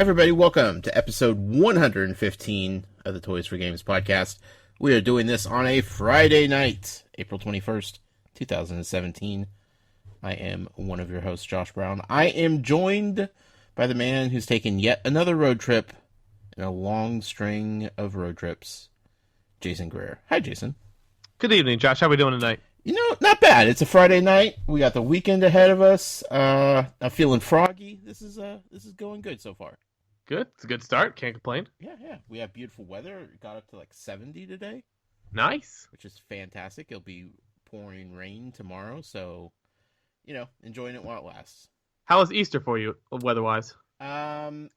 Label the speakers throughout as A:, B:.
A: Everybody, welcome to episode 115 of the Toys for Games podcast. We are doing this on a Friday night, April 21st, 2017. I am one of your hosts, Josh Brown. I am joined by the man who's taken yet another road trip in a long string of road trips, Jason Greer. Hi, Jason.
B: Good evening, Josh. How are we doing tonight?
A: You know, not bad. It's a Friday night. We got the weekend ahead of us. I'm feeling froggy. This is going good so far.
B: Good. It's a good start. Can't complain.
A: Yeah. We have beautiful weather. It got up to like 70 today.
B: Nice.
A: Which is fantastic. It'll be pouring rain tomorrow, so, you know, enjoying it while it lasts.
B: How was Easter for you, weather-wise?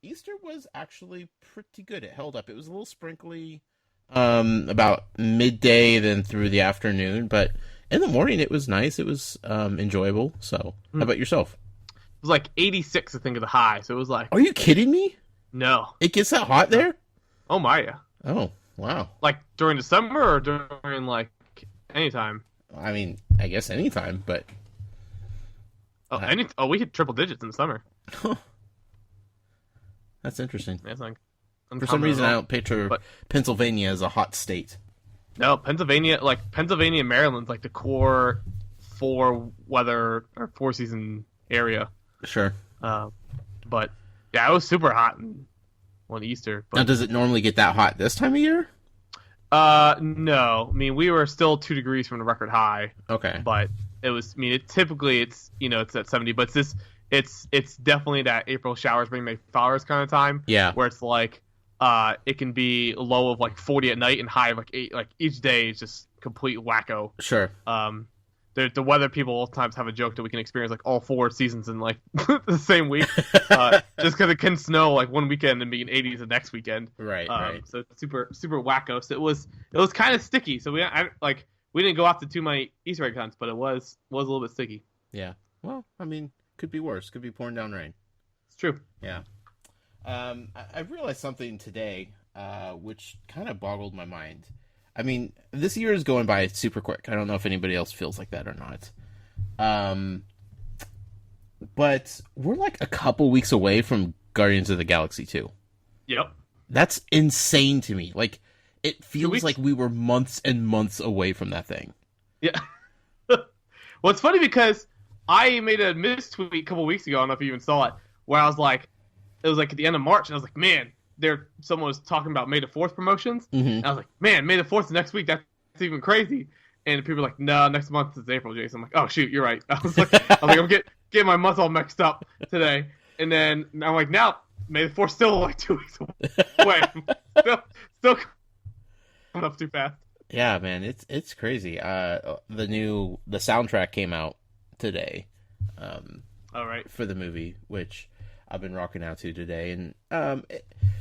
A: Easter was actually pretty good. It held up. It was a little sprinkly about midday, then through the afternoon, but in the morning it was nice. It was enjoyable. So, how about yourself?
B: It was like 86, I think, of the high, so it was like...
A: Are you kidding me?
B: No.
A: It gets that hot there?
B: Oh, my, yeah.
A: Oh, wow.
B: Like, during the summer or during, like, anytime?
A: I mean, I guess anytime, but...
B: We hit triple digits in the summer.
A: That's interesting.
B: That's like
A: For some reason, I don't picture Pennsylvania as a hot state.
B: No, Pennsylvania and Maryland's like the core weather or 4-season area.
A: Sure.
B: But yeah, it was super hot on Easter. But...
A: Now, does it normally get that hot this time of year?
B: No. I mean, we were still 2 degrees from the record high.
A: Okay.
B: But it was. I mean, typically it's at 70, but it's definitely that April showers bring May flowers kind of time.
A: Yeah.
B: Where it's like, it can be low of like 40 at night and high of like 8. Like each day is just complete wacko.
A: Sure.
B: The weather people all times have a joke that we can experience like all 4 seasons in like the same week, just because it can snow like one weekend and be in 80s the next weekend.
A: Right.
B: So it's super wacko. So it was kind of sticky. So we didn't go off to too many Easter egg hunts, but it was a little bit sticky.
A: Yeah. Well, I mean, could be worse. Could be pouring down rain.
B: It's true.
A: Yeah. I realized something today, which kind of boggled my mind. I mean, this year is going by super quick. I don't know if anybody else feels like that or not. But we're like a couple weeks away from Guardians of the Galaxy 2.
B: Yep.
A: That's insane to me. Like, it feels like we were months and months away from that thing.
B: Yeah. Well, it's funny because I made a mistweet a couple weeks ago. I don't know if you even saw it, where I was like, it was like at the end of March, and I was like, man, someone was talking about May the 4th promotions, and I was like, man, May the 4th is next week. That's even crazy. And people were like, no, next month is April, Jason. I'm like, oh shoot, you're right. I was like, I'm getting my months all mixed up today. And then I'm like, now May the 4th still like 2 weeks away. still coming up too fast.
A: Yeah, man, it's crazy. The soundtrack came out today.
B: All right.
A: For the movie, which I've been rocking out to today, and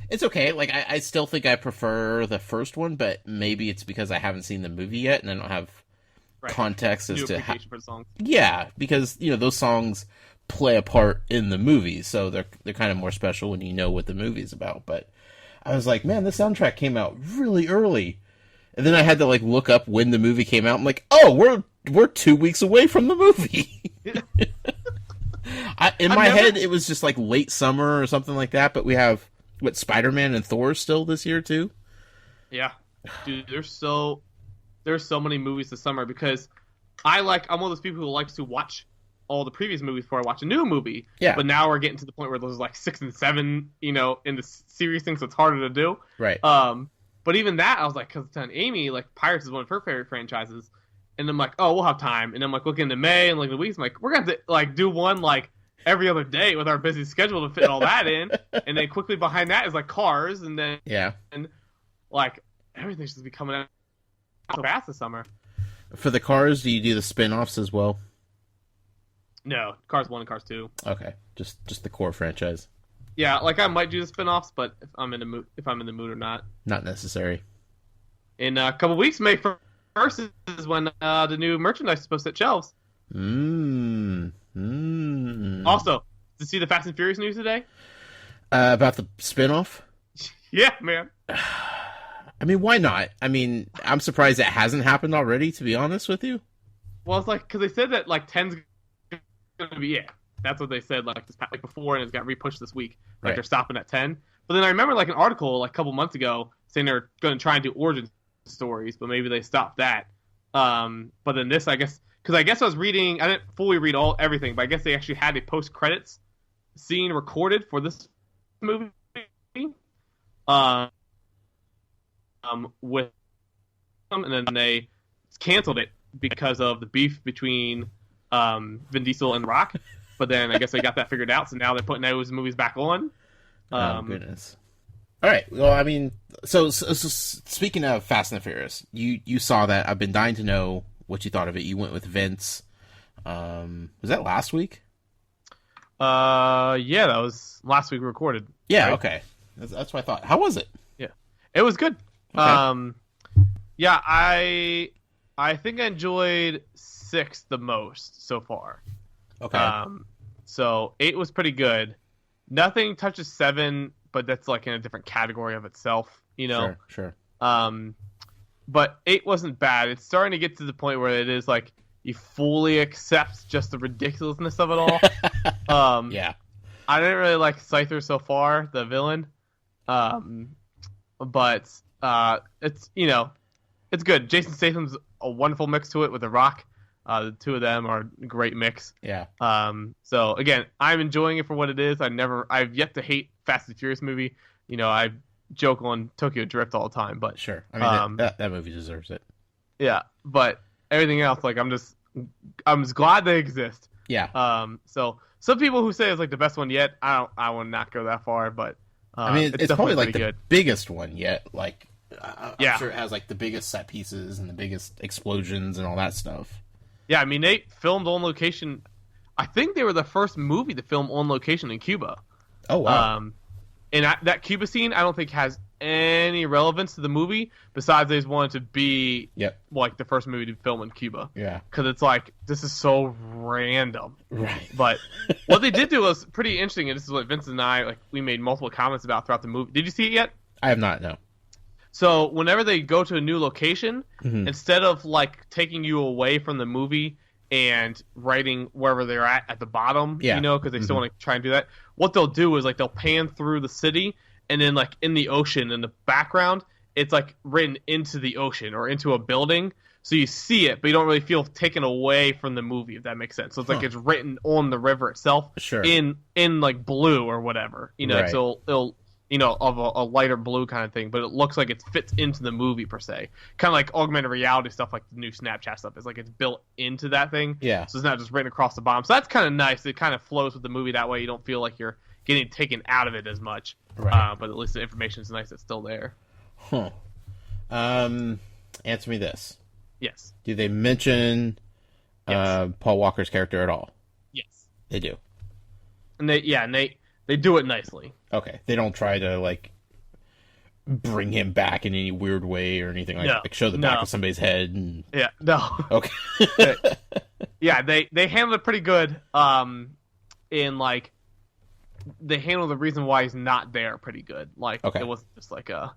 A: it's okay. Like I still think I prefer the first one, but maybe it's because I haven't seen the movie yet, and I don't have context as to how.
B: For the songs.
A: Yeah, because those songs play a part in the movie, so they're kind of more special when you know what the movie's about. But I was like, man, the soundtrack came out really early, and then I had to like look up when the movie came out. I'm like, oh, we're 2 weeks away from the movie. In my head, it was just like late summer or something like that, but we have, Spider-Man and Thor still this year, too?
B: Yeah. Dude, there's so many movies this summer because I'm one of those people who likes to watch all the previous movies before I watch a new movie.
A: Yeah.
B: But now we're getting to the point where there's like 6 and 7, in the series thing, so it's harder to do.
A: Right.
B: But even that, I was like, because telling Amy, like, Pirates is one of her favorite franchises. And I'm like, oh, we'll have time. And I'm like, looking into May and like the weeks, I'm like, we're going to have to like do one like every other day with our busy schedule to fit all that in. And then quickly behind that is like Cars, and then and like everything's just be coming out so fast this summer.
A: For the Cars, do you do the spin-offs as well?
B: No, Cars 1 and Cars 2.
A: Okay, just the core franchise.
B: Yeah, like I might do the spin-offs, but if I'm in the mood or not. Not
A: necessary.
B: In a couple weeks, May 1st is when the new merchandise is supposed to hit shelves. Also, did you see the Fast and Furious news today?
A: About the spin-off?
B: Yeah, man.
A: I mean, why not? I mean, I'm surprised it hasn't happened already, to be honest with you.
B: Well, it's like, because they said that, like, 10's going to be it. That's what they said like before, and it's got repushed this week. Like
A: Right.
B: they're stopping at 10. But then I remember like an article like a couple months ago saying they're going to try and do origin stories, but maybe they stopped that. But then this, I guess, because I guess I was reading, I didn't fully read everything, but I guess they actually had a post credits scene recorded for this movie. With them, and then they canceled it because of the beef between Vin Diesel and The Rock. But then I guess they got that figured out, so now they're putting those movies back on.
A: Oh goodness! All right. Well, I mean, so speaking of Fast and the Furious, you saw that. I've been dying to know what you thought of it. You went with Vince. Was that last week?
B: Yeah, that was last week we recorded.
A: Yeah.
B: Right?
A: Okay. That's what I thought. How was it?
B: Yeah, it was good.
A: Okay.
B: Yeah, I think I enjoyed 6 the most so far.
A: Okay.
B: So 8 was pretty good. Nothing touches 7, but that's like in a different category of itself, you know.
A: Sure.
B: But 8 wasn't bad. It's starting to get to the point where it is like you fully accept just the ridiculousness of it all.
A: Yeah.
B: I didn't really like Scyther so far, the villain. But it's, you know, it's good. Jason Statham's a wonderful mix to it with The Rock. The two of them are a great mix.
A: Yeah.
B: So again, I'm enjoying it for what it is. I've yet to hate Fast and Furious movie. You know, I joke on Tokyo Drift all the time, but
A: Sure. I mean, that movie deserves it.
B: yeah. But everything else, like I'm just glad they exist.
A: Yeah.
B: So some people who say it's like the best one yet, I will not go that far, but
A: I mean, it's probably like the
B: good.
A: biggest one yet. Like, I'm
B: Yeah.
A: sure it has like the biggest set pieces and the biggest explosions and all that stuff.
B: Yeah, I mean, they filmed on location. I think they were the first movie to film on location in Cuba.
A: Oh wow.
B: And that Cuba scene, I don't think has any relevance to the movie besides they just wanted to be like the first movie to film in Cuba.
A: Yeah.
B: Because it's like, this is so random.
A: Right.
B: But what they did do was pretty interesting, and this is what Vince and I, like, we made multiple comments about throughout the movie. Did you see it yet?
A: I have not, no.
B: So whenever they go to a new location, instead of like taking you away from the movie and writing wherever they're at the bottom, you know, because they still want to try and do that, what they'll do is like they'll pan through the city, and then like in the ocean in the background, it's like written into the ocean or into a building. So you see it, but you don't really feel taken away from the movie, if that makes sense. So it's like it's written on the river itself,
A: Sure.
B: in like blue or whatever, you know.
A: Right.
B: So it'll you know, of a lighter blue kind of thing, but it looks like it fits into the movie per se. Kind of like augmented reality stuff, like the new Snapchat stuff. It's like it's built into that thing.
A: Yeah.
B: So it's not just written across the bottom. So that's kind of nice. It kind of flows with the movie that way. You don't feel like you're getting taken out of it as much.
A: Right.
B: But at least the information is nice. It's still there.
A: Huh. Answer me this.
B: Yes.
A: Do they mention Paul Walker's character at all?
B: Yes.
A: They do.
B: And they do it nicely.
A: Okay. They don't try to like bring him back in any weird way or anything like show the back of somebody's head and
B: Yeah. No.
A: Okay.
B: Yeah, they handled it pretty good. In like they handled the reason why he's not there pretty good. Like it wasn't just like a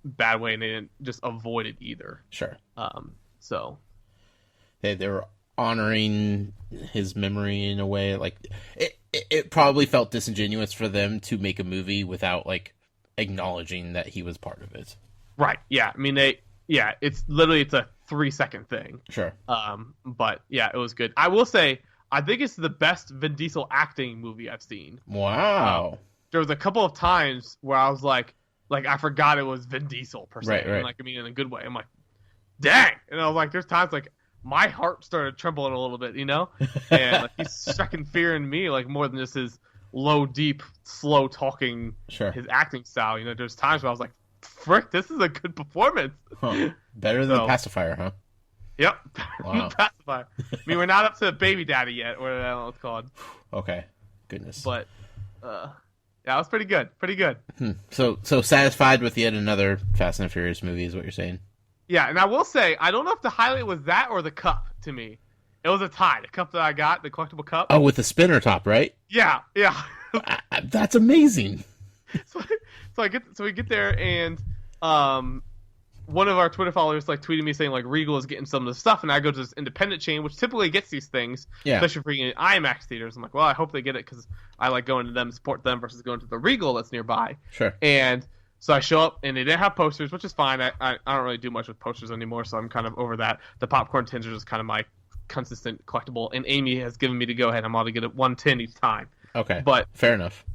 B: bad way, and they didn't just avoid it either.
A: Sure.
B: So
A: they were honoring his memory in a way. Like it probably felt disingenuous for them to make a movie without like acknowledging that he was part of it.
B: Right. Yeah. I mean it's literally a 3-second thing.
A: Sure.
B: But yeah, it was good. I will say I think it's the best Vin Diesel acting movie I've seen.
A: Wow.
B: There was a couple of times where I was like I forgot it was Vin Diesel per se.
A: Right.
B: And, like, I mean, in a good way. I'm like, dang. And I was like, there's times like my heart started trembling a little bit, you know? And like, he's striking fear in me, like more than just his low, deep, slow talking, his acting style. You know, there's times where I was like, frick, this is a good performance.
A: Huh. Better than Pacifier, huh?
B: Yep.
A: Wow.
B: Pacifier. I mean, we're not up to Baby Daddy yet, or I don't know what it's called.
A: Okay. Goodness.
B: But, yeah, it was pretty good. Pretty good.
A: So satisfied with yet another Fast and Furious movie is what you're saying?
B: Yeah, and I will say, I don't know if the highlight was that or the cup to me. It was a tie. The cup that I got, the collectible cup.
A: Oh, with the spinner top, right?
B: Yeah.
A: That's amazing.
B: So we get there, and one of our Twitter followers like tweeted me saying like Regal is getting some of the stuff, and I go to this independent chain which typically gets these things, especially for IMAX theaters. I'm like, well, I hope they get it because I like going to them, support them versus going to the Regal that's nearby.
A: Sure.
B: And so I show up, and they didn't have posters, which is fine. I don't really do much with posters anymore, so I'm kind of over that. The popcorn tins are just kind of my consistent collectible, and Amy has given me to go ahead. I'm allowed to get it 1 tin each time.
A: Okay,
B: but
A: fair enough.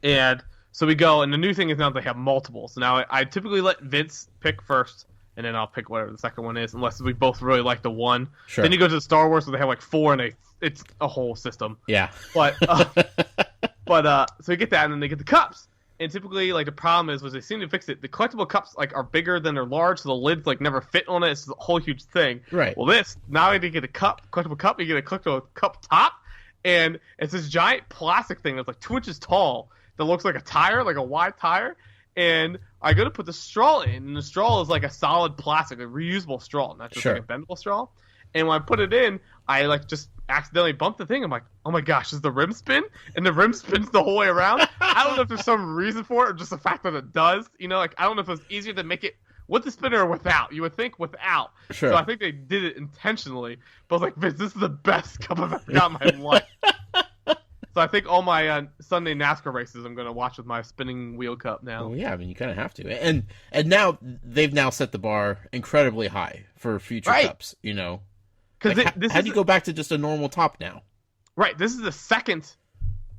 B: And so we go, and the new thing is now they have multiples. So now I typically let Vince pick first, and then I'll pick whatever the second one is, unless we both really like the one.
A: Sure.
B: Then you go to the Star Wars, where they have like 4, and it's a whole system.
A: Yeah.
B: But so you get that, and then they get the cups. And typically, like, the problem is they seem to fix it. The collectible cups like are bigger than they're large, so the lids like never fit on it. It's a whole huge thing.
A: Right.
B: Well, now you get a collectible cup. You get a collectible cup top, and it's this giant plastic thing that's like 2 inches tall that looks like a tire, like a wide tire. And I go to put the straw in, and the straw is like a solid plastic, a reusable straw, not just like a bendable straw. And when I put it in, I like just accidentally bumped the thing. I'm like, oh my gosh, does the rim spin? And the rim spins the whole way around. I don't know if there's some reason for it or just the fact that it does. You know, like I don't know if it's easier to make it with the spinner or without. You would think without.
A: Sure.
B: So I think they did it intentionally. But I was like, Vince, this is the best cup I've ever got in my life. So I think all my Sunday NASCAR races I'm going to watch with my spinning wheel cup now.
A: Well, yeah, I mean, you kind of have to. And now they've now set the bar incredibly high for future cups, you know. Like, how do you go back to just a normal top now?
B: Right. This is the second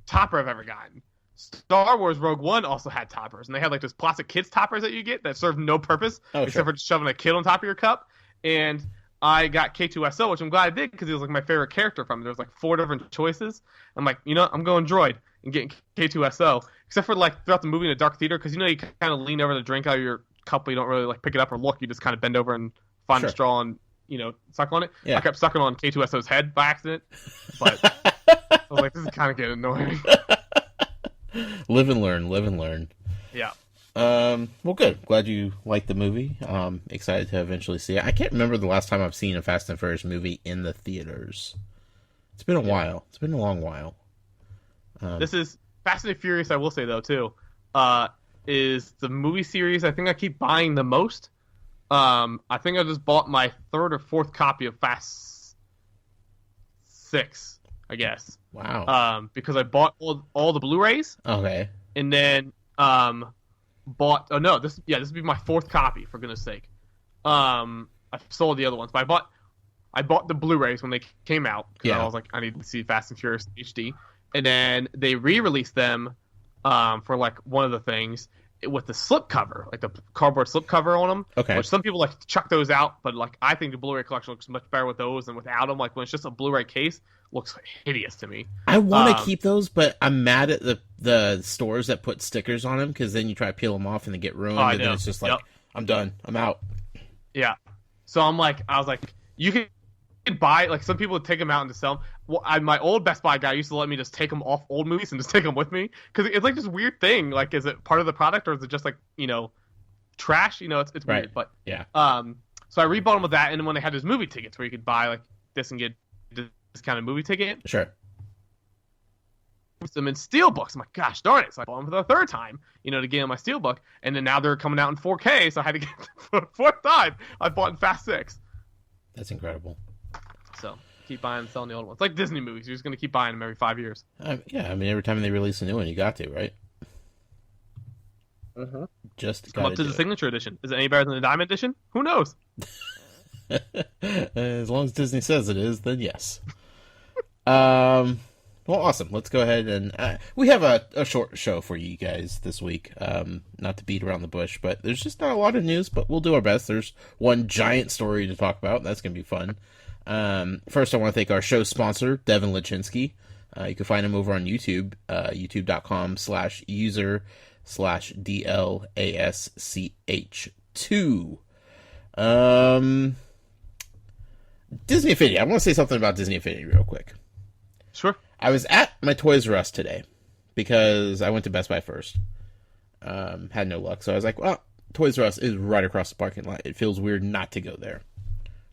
B: topper I've ever gotten. Star Wars Rogue One also had toppers, and they had like those plastic kids toppers that you get that serve no purpose except for just shoving a kid on top of your cup. And I got K2SO, which I'm glad I did because he was like my favorite character from it. There was like 4 different choices. I'm like, you know, I'm going droid and getting K2SO, except for like throughout the movie in a dark theater because you know you kind of lean over to drink out of your cup, but you don't really like pick it up or look. You just kind of bend over and find a straw and suck on it. Yeah. I kept sucking on K2SO's head by accident, but I was like, this is kind of getting annoying.
A: Live and learn.
B: Yeah.
A: Well, good. Glad you liked the movie. Excited to eventually see it. I can't remember the last time I've seen a Fast and Furious movie in the theaters. It's been a while. It's been a long while.
B: This is Fast and Furious, I will say, though, too, is the movie series I think I keep buying the most. I think I just bought my 3rd or 4th copy of Fast 6, I guess.
A: Wow.
B: Because I bought all the Blu-rays.
A: Okay.
B: And then bought. Oh no, this would be my 4th copy, for goodness sake. I sold the other ones, but I bought the Blu-rays when they came out. I was like, I need to see Fast and Furious HD, and then they re-released them for like one of the things with the slipcover, like the cardboard slipcover on them.
A: Okay.
B: Which some people like to chuck those out, but like I think the Blu-ray collection looks much better with those than without them. Like when it's just a Blu-ray case, looks hideous to me.
A: I want to keep those, but I'm mad at the stores that put stickers on them because then you try to peel them off and they get ruined, and then it's just like, I'm done, I'm out.
B: Yeah. So I was like, you can buy, like some people would take them out and just sell them. Well, my old Best Buy guy used to let me just take them off old movies and just take them with me because it's like this weird thing. Like, is it part of the product or is it just like trash? It's weird.
A: Right.
B: But
A: yeah.
B: So I rebought them with that, and then when they had those movie tickets where you could buy like this and get this kind of movie ticket,
A: sure.
B: Them in steelbooks. I'm like, gosh darn it! So I bought them for the 3rd time, to get in my steelbook, and then now they're coming out in 4K, so I had to get them for the 4th time. I bought in Fast 6.
A: That's incredible.
B: So keep buying and selling the old ones, like Disney movies. You're just gonna keep buying them every 5 years.
A: Yeah, I mean every time they release a new one, you got to, right?
B: Mm-hmm.
A: Just
B: come up to the signature edition. Is it any better than the Diamond edition? Who knows?
A: As long as Disney says it is, then yes. Well, awesome. Let's go ahead and we have a short show for you guys this week. Not to beat around the bush, but there's just not a lot of news, but we'll do our best. There's one giant story to talk about. That's going to be fun. First, I want to thank our show sponsor, Devin Lachinsky. You can find him over on YouTube, youtube.com/user/DLASCH2. Disney Infinity. I want to say something about Disney Infinity real quick.
B: Sure.
A: I was at my Toys R Us today because I went to Best Buy first. Had no luck, so I was like, well, Toys R Us is right across the parking lot. It feels weird not to go there.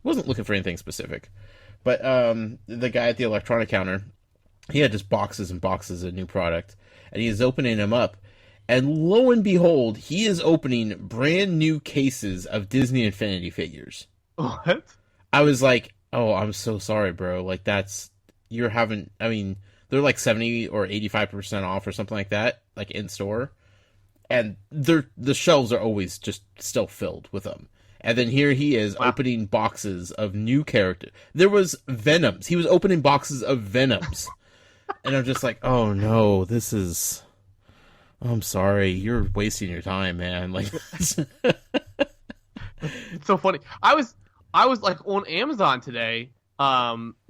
A: Wasn't looking for anything specific. But the guy at the electronic counter, he had just boxes and boxes of new product, and he was opening them up, And lo and behold, he is opening brand new cases of Disney Infinity figures.
B: What?
A: I was like, oh, I'm so sorry, bro. Like, you're having, I mean, they're like 70 or 85% off or something like that, like in store. And the shelves are always just still filled with them. And then here he is opening boxes of new characters. There was Venoms. He was opening boxes of Venoms. And I'm just like, oh no, I'm sorry. You're wasting your time, man. Like,
B: it's so funny. I was like on Amazon today,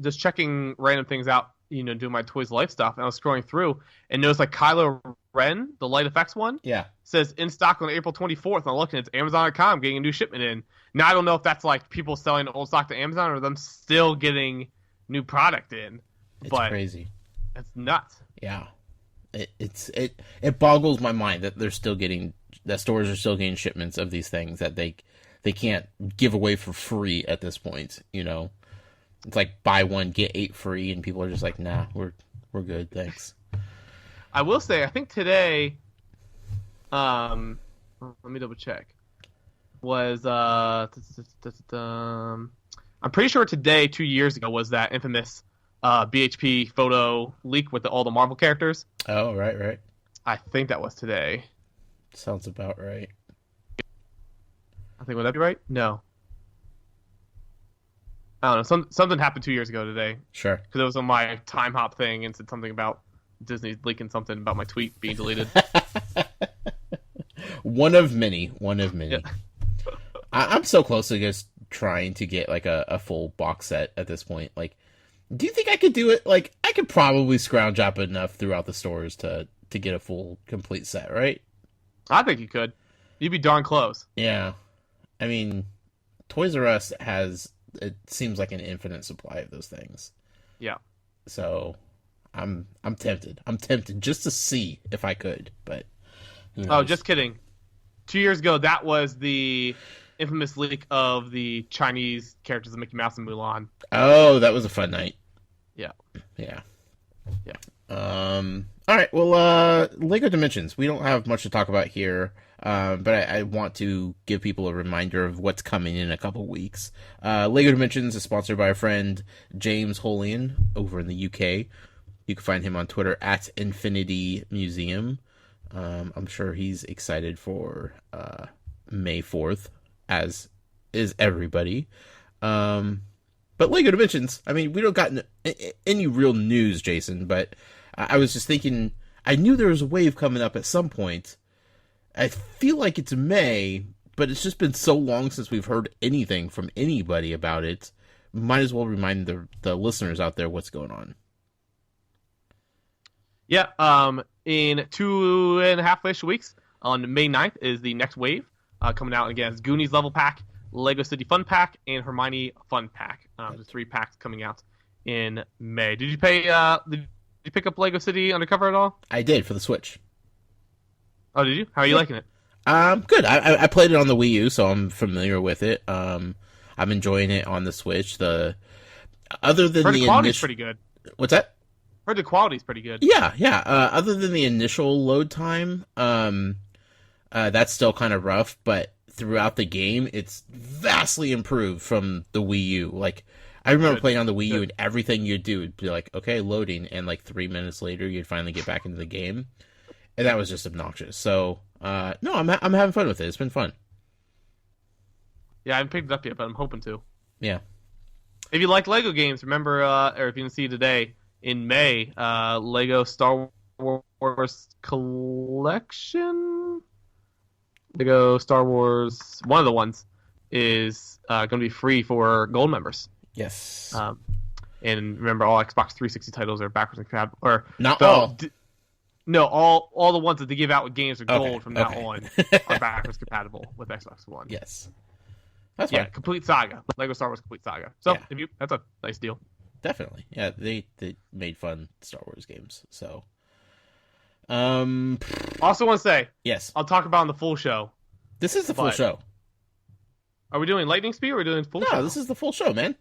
B: just checking random things out, doing my Toys Life stuff, and I was scrolling through and noticed like Kylo Ren, the light effects one, says in stock on April 24th. And I'm looking, it's Amazon.com getting a new shipment in. Now I don't know if that's like people selling old stock to Amazon or them still getting new product in.
A: It's crazy.
B: It's nuts.
A: Yeah, it boggles my mind that stores are still getting shipments of these things that they can't give away for free at this point. It's like buy one get 8 free, and people are just like, nah, we're good, thanks.
B: I will say, I think today, let me double check. Was I'm pretty sure today, 2 years ago, was that infamous BHP photo leak with all the Marvel characters.
A: Oh, right.
B: I think that was today.
A: Sounds about right.
B: I think, would that be right? No. I don't know. Something happened 2 years ago today.
A: Sure.
B: Because it was on my time hop thing and said something about Disney leaking something about my tweet being deleted.
A: One of many. Yeah. I'm so close to just trying to get like a full box set at this point. Like, do you think I could do it? Like, I could probably scrounge up enough throughout the stores to get a full, complete set, right?
B: I think you could. You'd be darn close.
A: Yeah. I mean, Toys R Us has, it seems like an infinite supply of those things.
B: Yeah.
A: So, I'm tempted. I'm tempted just to see if I could, but who knows?
B: Oh, just kidding. 2 years ago, that was the infamous leak of the Chinese characters of Mickey Mouse and Mulan.
A: Oh, that was a fun night.
B: Yeah.
A: All right. Well, Lego Dimensions. We don't have much to talk about here, but I want to give people a reminder of what's coming in a couple weeks. Lego Dimensions is sponsored by our friend James Holian over in the UK. You can find him on Twitter at Infinity Museum. I'm sure he's excited for May 4th, as is everybody. But Lego Dimensions, I mean, we don't got any real news, Jason, but I was just thinking, I knew there was a wave coming up at some point. I feel like it's May, but it's just been so long since we've heard anything from anybody about it. Might as well remind the listeners out there what's going on.
B: Yeah, in 2.5-ish weeks, on May 9th, is the next wave coming out again. It's Goonies Level Pack, Lego City Fun Pack, and Hermione Fun Pack. The 3 packs coming out in May. Did you pick up Lego City Undercover at all?
A: I did, for the Switch.
B: Oh, did you? How are you liking it?
A: Good. I played it on the Wii U, so I'm familiar with it. I'm enjoying it on the Switch. Other than
B: the quality's pretty good.
A: What's that?
B: Heard the quality's pretty good.
A: Yeah. Other than the initial load time, that's still kind of rough, but throughout the game, it's vastly improved from the Wii U. Like, I remember playing on the Wii U, and everything you'd do would be like, okay, loading, and like 3 minutes later, you'd finally get back into the game, and that was just obnoxious. So, no, I'm having fun with it. It's been fun.
B: Yeah, I haven't picked it up yet, but I'm hoping to.
A: Yeah.
B: If you like Lego games, remember, or if you didn't see today, in May, Lego Star Wars Collection? Lego Star Wars, one of the ones, is going to be free for gold members.
A: Yes.
B: And remember, all Xbox 360 titles are backwards compatible. Or
A: not all.
B: No, all the ones that they give out with games are gold from now on are backwards compatible with Xbox One.
A: Yes. That's
B: yeah,
A: fine.
B: Complete Saga. Lego Star Wars Complete Saga. So that's a nice deal.
A: Definitely. Yeah, they made fun Star Wars games. So
B: also want to say,
A: yes,
B: I'll talk about on the full show.
A: This is the full show.
B: Are we doing lightning speed or are we doing full show?
A: No, this is the full show, man.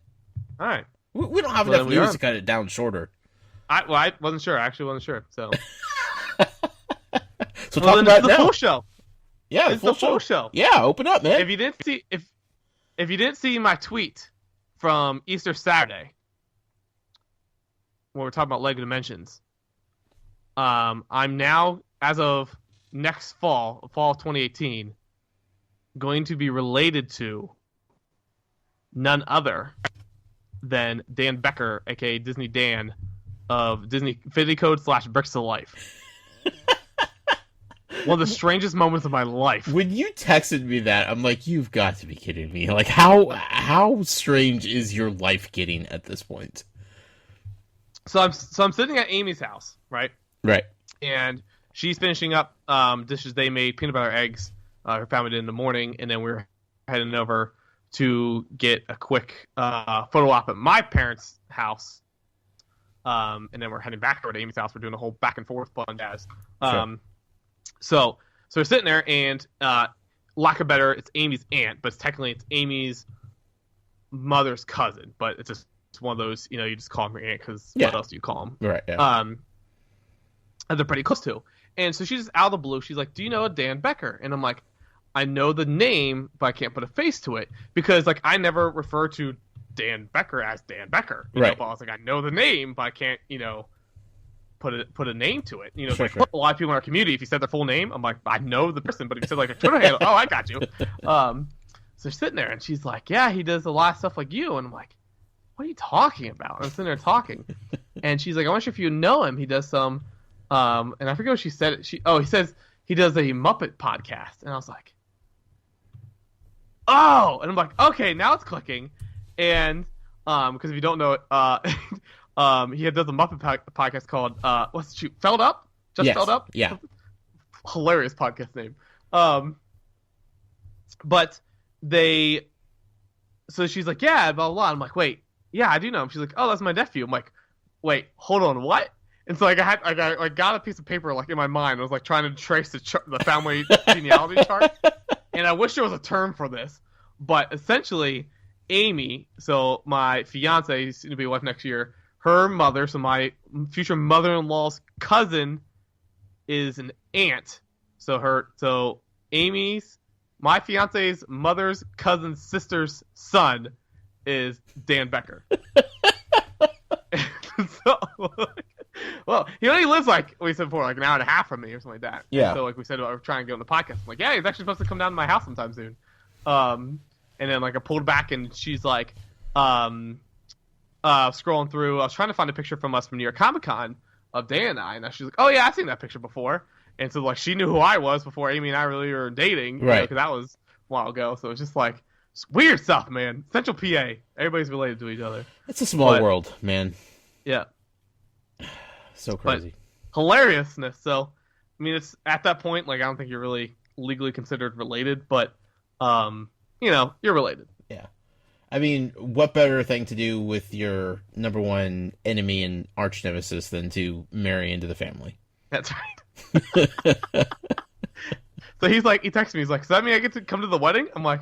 B: All right.
A: We don't have enough news to cut it down shorter.
B: I wasn't sure. I actually wasn't sure. So
A: So talk about it now.
B: Full show.
A: Yeah,
B: it's the full show.
A: Yeah, open up, man.
B: If you didn't see my tweet from Easter Saturday, when we're talking about Lego Dimensions, I'm now, as of next fall of 2018, going to be related to none other than Dan Becker, aka Disney Dan, of Disney Infinity Code / Bricks to Life. One of the strangest moments of my life.
A: When you texted me that, I'm like, you've got to be kidding me. Like, how strange is your life getting at this point?
B: So I'm sitting at Amy's house, right?
A: Right.
B: And she's finishing up dishes they made, peanut butter eggs. Her family did in the morning, and then we're heading over to get a quick photo op at my parents' house. And then we're heading back over to Amy's house. We're doing a whole back and forth fun jazz.
A: Sure.
B: So we're sitting there, and lack of better, it's Amy's aunt, but technically it's Amy's mother's cousin. But it's one of those, you just call them your aunt because what else do you call them?
A: Right. Yeah.
B: And they're pretty close to. And so she's just out of the blue. She's like, "Do you know a Dan Becker?" And I'm like, "I know the name, but I can't put a face to it because I never refer to Dan Becker as Dan Becker."
A: Right.
B: But I was like, "I know the name, but I can't, put a name to it."
A: Sure.
B: A lot of people in our community, if you said their full name, I'm like, I know the person, but if you said a Twitter handle, oh, I got you. So she's sitting there, and she's like, "Yeah, he does a lot of stuff like you." And I'm like, "What are you talking about?" And I'm sitting there talking, and she's like, "I wonder if you know him. He does some." And I forget what she said. He says he does a Muppet podcast, and I was like, "Oh!" And I'm like, "Okay, now it's clicking." And because if you don't know it, he does a Muppet podcast called Felled Up? Felled Up?
A: Yeah.
B: Hilarious podcast name. But so she's like, "Yeah, blah, blah, blah." I'm like, "Wait, yeah, I do know him." She's like, "Oh, that's my nephew." I'm like, "Wait, hold on, what?" And so I got a piece of paper in my mind. I was trying to trace the family genealogy chart, and I wish there was a term for this. But essentially, Amy, so my fiance, soon to be wife next year, her mother, so my future mother-in-law's cousin, is an aunt. So my fiance's mother's cousin's sister's son is Dan Becker. So, well, he only lives we said before, an hour and a half from me or something like that.
A: Yeah.
B: So we said, we're trying to get on the podcast. I'm like, yeah, he's actually supposed to come down to my house sometime soon. And then I pulled back, and she's scrolling through. I was trying to find a picture from us from New York Comic Con of Dan and I, and she's like, "Oh yeah, I've seen that picture before." And so she knew who I was before Amy and I really were dating,
A: right?
B: Because that was a while ago. So it's just it's weird stuff, man. Central PA, everybody's related to each other.
A: It's a small world, man.
B: Yeah.
A: So crazy.
B: But hilariousness. So, I mean, it's at that point, I don't think you're really legally considered related, but, you're related.
A: Yeah. I mean, what better thing to do with your number one enemy and arch nemesis than to marry into the family?
B: That's right. So he texted me, he's like, "Does that mean I get to come to the wedding?" I'm like,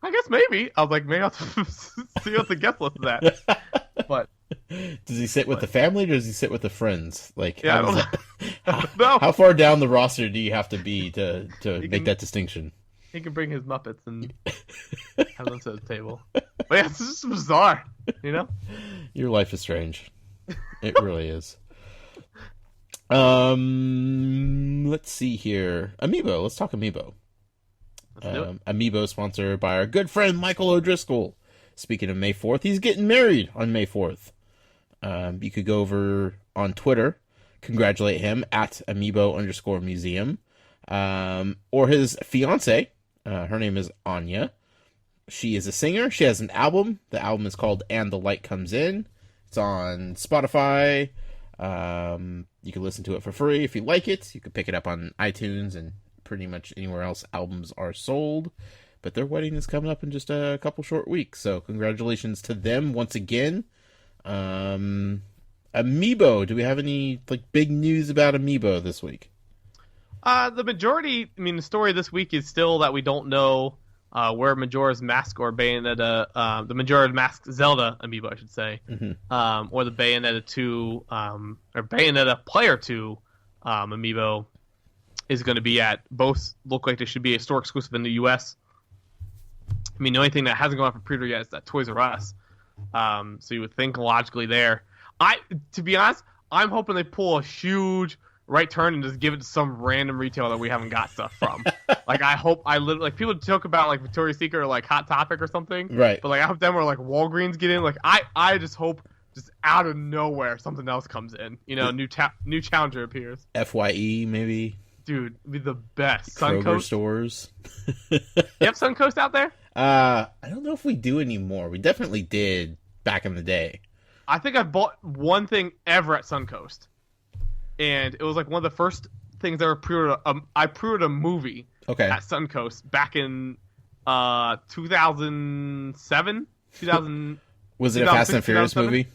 B: "I guess maybe." I was like, "Maybe I'll see what the guest list is at." But
A: does he sit with the family or does he sit with the friends?
B: Yeah, I don't know.
A: How far down the roster do you have to be to make that distinction?
B: He can bring his Muppets and have them at the table. But yeah, it's just bizarre,
A: Your life is strange. It really is. Let's see here. Amiibo. Let's talk Amiibo. Amiibo sponsored by our good friend Michael O'Driscoll. Speaking of May 4th, he's getting married on May 4th. You could go over on Twitter, congratulate him at Amiibo_museum. Or his fiance. Her name is Anya. She is a singer. She has an album. The album is called And the Light Comes In. It's on Spotify. You can listen to it for free if you like it. You can pick it up on iTunes and pretty much anywhere else albums are sold. But their wedding is coming up in just a couple short weeks. So congratulations to them once again. Amiibo. Do we have any big news about Amiibo this week?
B: The majority, the story this week is still that we don't know where Majora's Mask or Bayonetta, the Majora's Mask Zelda Amiibo, I should say, or the Bayonetta 2, or Bayonetta Player 2 Amiibo is going to be at. Both look like they should be a store exclusive in the U.S. I mean, the only thing that hasn't gone up for pre-order yet is that Toys R Us. So you would think logically there. To be honest, I'm hoping they pull a huge right turn and just give it to some random retailer that we haven't got stuff from. Like, people joke about like Victoria's Secret or like Hot Topic or something.
A: Right.
B: But like, I hope them or like Walgreens get in. Like, I just hope just out of nowhere something else comes in. You know, new challenger appears.
A: FYE maybe.
B: Dude, it'd be the best.
A: Kroger
B: Suncoast
A: stores.
B: You have Suncoast out there?
A: I don't know if we do anymore. We definitely did back in the day.
B: I think I bought one thing ever at Suncoast, and it was like one of the first things I ever pre-ordered. I pre-ordered a movie at Suncoast back in 2007, 2000.
A: Was it a Fast and Furious movie?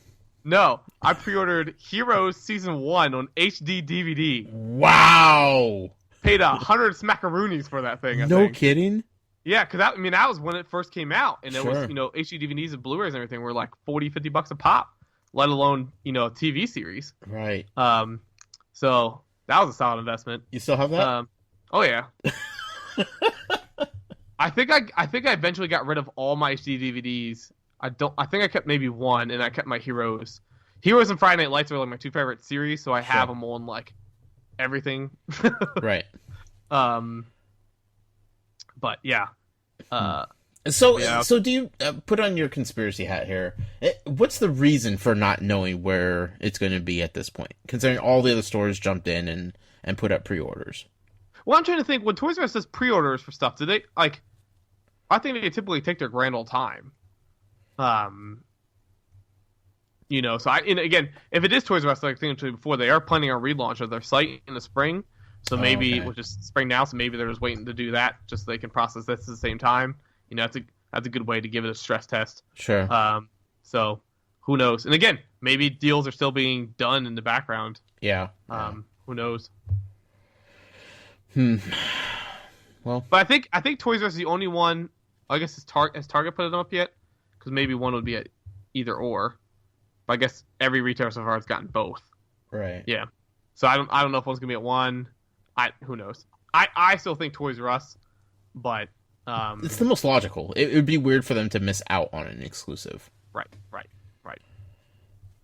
B: No, I pre-ordered Heroes Season 1 on HD DVD.
A: Wow!
B: Paid 100 smackaroonies for that thing. I
A: no
B: think.
A: Kidding?
B: Yeah, because that was when it first came out, and it was, HD DVDs and Blu-rays and everything were like $40-$50 a pop, let alone, a TV series.
A: Right.
B: So that was a solid investment.
A: You still have that?
B: Oh yeah. I think I eventually got rid of all my HD DVDs. I think I kept maybe one, and I kept my Heroes. Heroes and Friday Night Lights are like my two favorite series, so I have them on like everything.
A: Right.
B: But yeah.
A: So do you put on your conspiracy hat here? What's the reason for not knowing where it's going to be at this point, considering all the other stores jumped in and put up pre-orders?
B: Well, I'm trying to think. When Toys R Us does pre-orders for stuff, do they like? I think they typically take their grand old time. So again, if it is Toys R Us, like I think before, they are planning on relaunch of their site in the spring. So maybe, which is spring now, so maybe they're just waiting to do that, just so they can process this at the same time. That's a good way to give it a stress test.
A: Sure.
B: So who knows? And again, maybe deals are still being done in the background.
A: Yeah.
B: Who knows?
A: Well,
B: but I think Toys R Us is the only one. I guess has Target put them up yet? Because maybe one would be at either or. But I guess every retailer so far has gotten both.
A: Right.
B: Yeah. So I don't know if one's gonna be at one. Who knows? I still think Toys R Us, but
A: it's the most logical. It would be weird for them to miss out on an exclusive.
B: Right.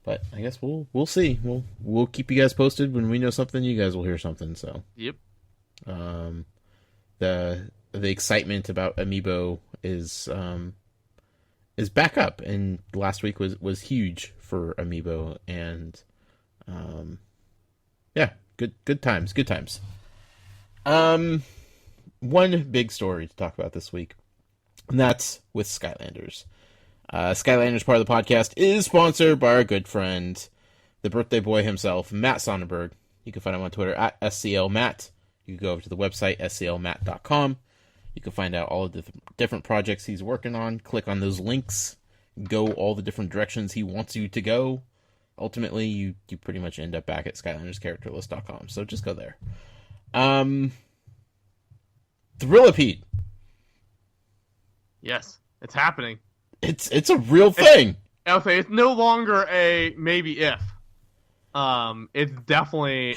A: But I guess we'll see. We'll keep you guys posted when we know something. You guys will hear something. So
B: yep.
A: The excitement about Amiibo is back up, and last week was huge for Amiibo, and yeah, good times. One big story to talk about this week, and that's with Skylanders. Skylanders, part of the podcast, is sponsored by our good friend, the birthday boy himself, Matt Sonnenberg. You can find him on Twitter at SCLMatt. You can go over to the website, sclmatt.com. You can find out all of the different projects he's working on. Click on those links. Go all the different directions he wants you to go. Ultimately, you pretty much end up back at SkylandersCharacterList.com. So just go there. Thrillipede.
B: Yes, it's happening.
A: It's a real thing.
B: I'll say it's no longer a maybe if. It's definitely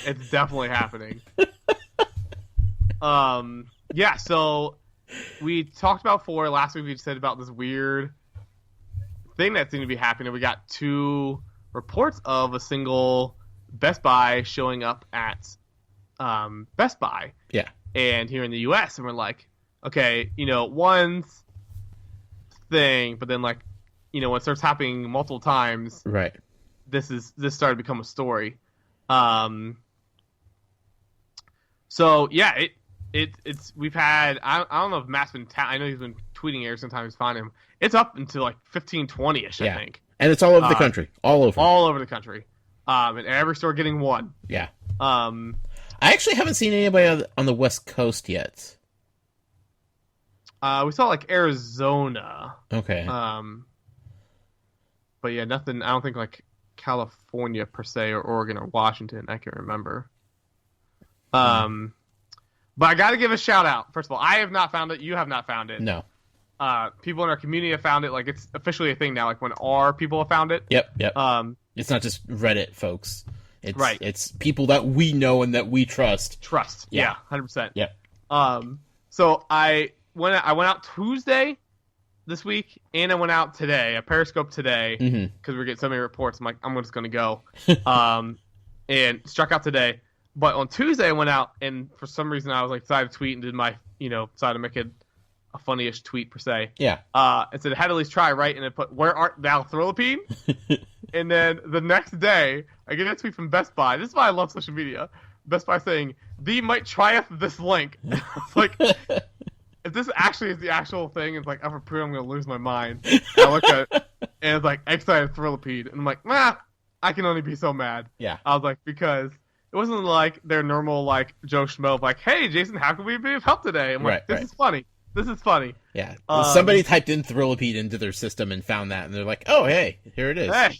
B: happening. Yeah, so we talked about last week. We said about this weird thing that seemed to be happening. We got 2 reports of a single Best Buy showing up at Best Buy.
A: Yeah.
B: And here in the U.S., and we're like, okay, one's thing, but then when it starts happening multiple times,
A: right?
B: This started to become a story. So yeah, it's we've had I don't know if Matt's been I know he's been tweeting every single time he's found him. It's up until like 15-20ish, I think.
A: And it's all over the country, all over
B: the country. And every store getting one.
A: Yeah. I actually haven't seen anybody on the West Coast yet.
B: We saw like Arizona.
A: Okay.
B: But yeah, nothing. I don't think like California per se, or Oregon or Washington. I can't remember. But I got to give a shout out. First of all, I have not found it. You have not found it.
A: No.
B: People in our community have found it. Like it's officially a thing now. Like when our people have found it.
A: Yep. It's not just Reddit folks. It's people that we know and that we trust.
B: Yeah, 100%.
A: Yep.
B: So I went out Tuesday this week, and I went out today. I Periscope today because we're getting so many reports. I'm like, I'm just gonna go. And struck out today. But on Tuesday I went out, and for some reason I was like decided to tweet and did my decided to make it a funny-ish tweet per se.
A: Yeah.
B: It said, had at least try, right? And it put, where art thou, Thrillipede? And then the next day, I get a tweet from Best Buy. This is why I love social media. Best Buy saying, thee might trieth this link. It's like, if this actually is the actual thing, it's like, I'm going to lose my mind. And I look at it, and it's like, excited Thrillipede. And I'm like, I can only be so mad.
A: Yeah.
B: I was like, because it wasn't like their normal, like, Joe Schmo of like, hey, Jason, how can we be of help today? I'm like, this is funny. This is funny.
A: Yeah. Somebody typed in Thrillipede into their system and found that, and they're like, oh, hey, here it is.
B: Hey.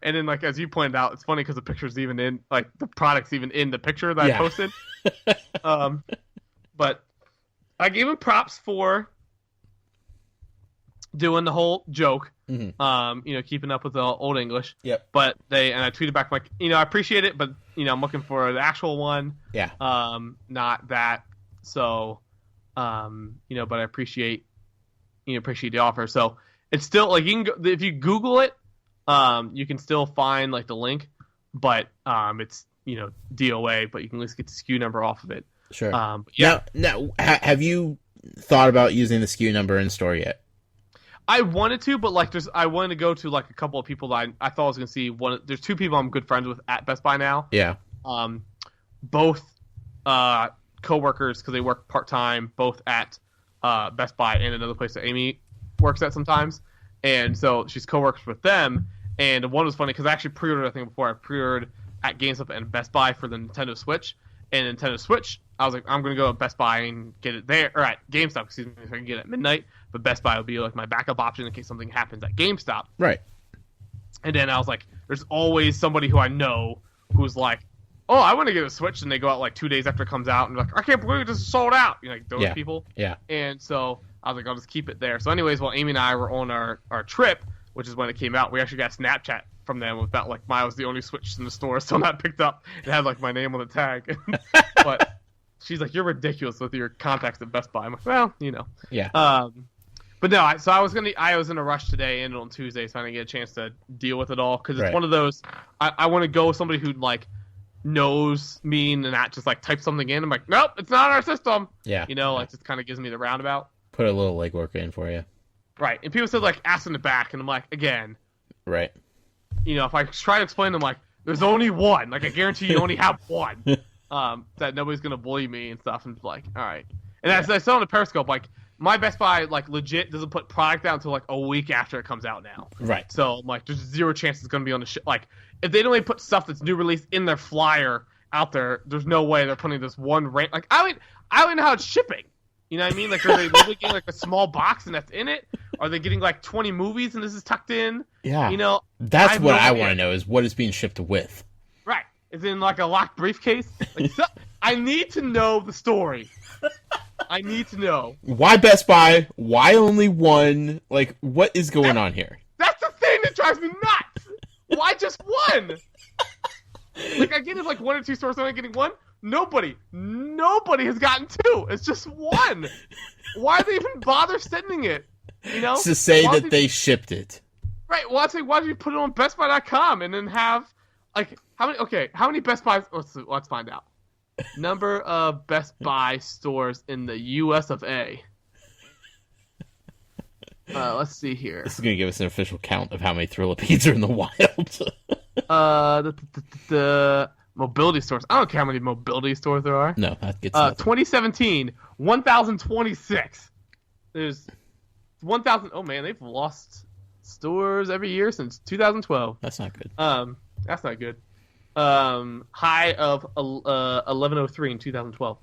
B: And then, like, as you pointed out, it's funny because the picture's even in, like, the product's even in the picture that I posted. But I gave him props for doing the whole joke, keeping up with the old English.
A: Yep.
B: But and I tweeted back, like, I appreciate it, but, I'm looking for the actual one.
A: Yeah.
B: Not that. So... but I appreciate the offer. So it's still like you can go, if you Google it, you can still find like the link, but it's DOA, but you can at least get the SKU number off of it.
A: Sure.
B: Yeah.
A: Now, have you thought about using the SKU number in store yet?
B: I wanted to, but like I wanted to go to like a couple of people that I thought I was gonna see. There's two people I'm good friends with at Best Buy now.
A: Yeah.
B: Both co-workers because they work part-time both at Best Buy and another place that Amy works at sometimes, and so she's co-workers with them. And one was funny because I actually pre-ordered, I think before I pre-ordered at GameStop and Best Buy for the Nintendo Switch. And Nintendo Switch, I was like, I'm gonna go to Best Buy and get it there, or at GameStop, excuse me, if I can get it at midnight. But Best Buy will be like my backup option in case something happens at GameStop.
A: Right.
B: And then I was like, there's always somebody who I know who's like, oh, I want to get a Switch, and they go out like 2 days after it comes out, and they're like, I can't believe it just sold out. Like those people.
A: Yeah.
B: And so I was like, I'll just keep it there. So anyways, while Amy and I were on our trip, which is when it came out, we actually got Snapchat from them about like mine was the only Switch in the store still not picked up. It had like my name on the tag. But she's like, you're ridiculous with your contacts at Best Buy. I'm like, well,
A: Yeah.
B: But no, I was in a rush today and on Tuesday, so I didn't get a chance to deal with it all because it's one of those. I want to go with somebody who like knows me and not just like type something in. I'm like, nope, it's not our system.
A: Yeah.
B: Like just kind of gives me the roundabout.
A: Put a little legwork in for you.
B: Right. And people said like ask in the back, and I'm like, again.
A: Right.
B: If I try to explain to them like there's only one, like I guarantee you only have one. That nobody's gonna bully me and stuff, and it's like, all right. And as I saw on the Periscope, like my Best Buy like legit doesn't put product out until like a week after it comes out now.
A: Right.
B: So I'm like, there's zero chance it's gonna be on the like if they don't even put stuff that's new release in their flyer out there, there's no way they're putting this one rank. Like I don't know how it's shipping. You know what I mean? Like are they literally getting like a small box and that's in it? Are they getting like 20 movies and this is tucked in?
A: Yeah. That's what I want to know is what is being shipped with.
B: Right. Is it in like a locked briefcase? Like, I need to know the story. I need to know.
A: Why Best Buy? Why only one? Like, what is going on here?
B: That's the thing that drives me nuts. Why just one? Like, I get it, like, one or two stores only getting one. Nobody has gotten two. It's just one. Why do they even bother sending it?
A: To say that they shipped it.
B: Right. Well, I'd say, why did you put it on BestBuy.com and then have, like, how many Best Buys? Let's find out. Number of Best Buy stores in the U.S. of A. Let's see here.
A: This is going to give us an official count of how many Thrillipeds are in the wild.
B: The mobility stores. I don't care how many mobility stores there are.
A: No, that gets
B: 2017, 1,026. There's 1,000. Oh man, they've lost stores every year since 2012.
A: That's not good.
B: That's not good. High of 1103 in 2012.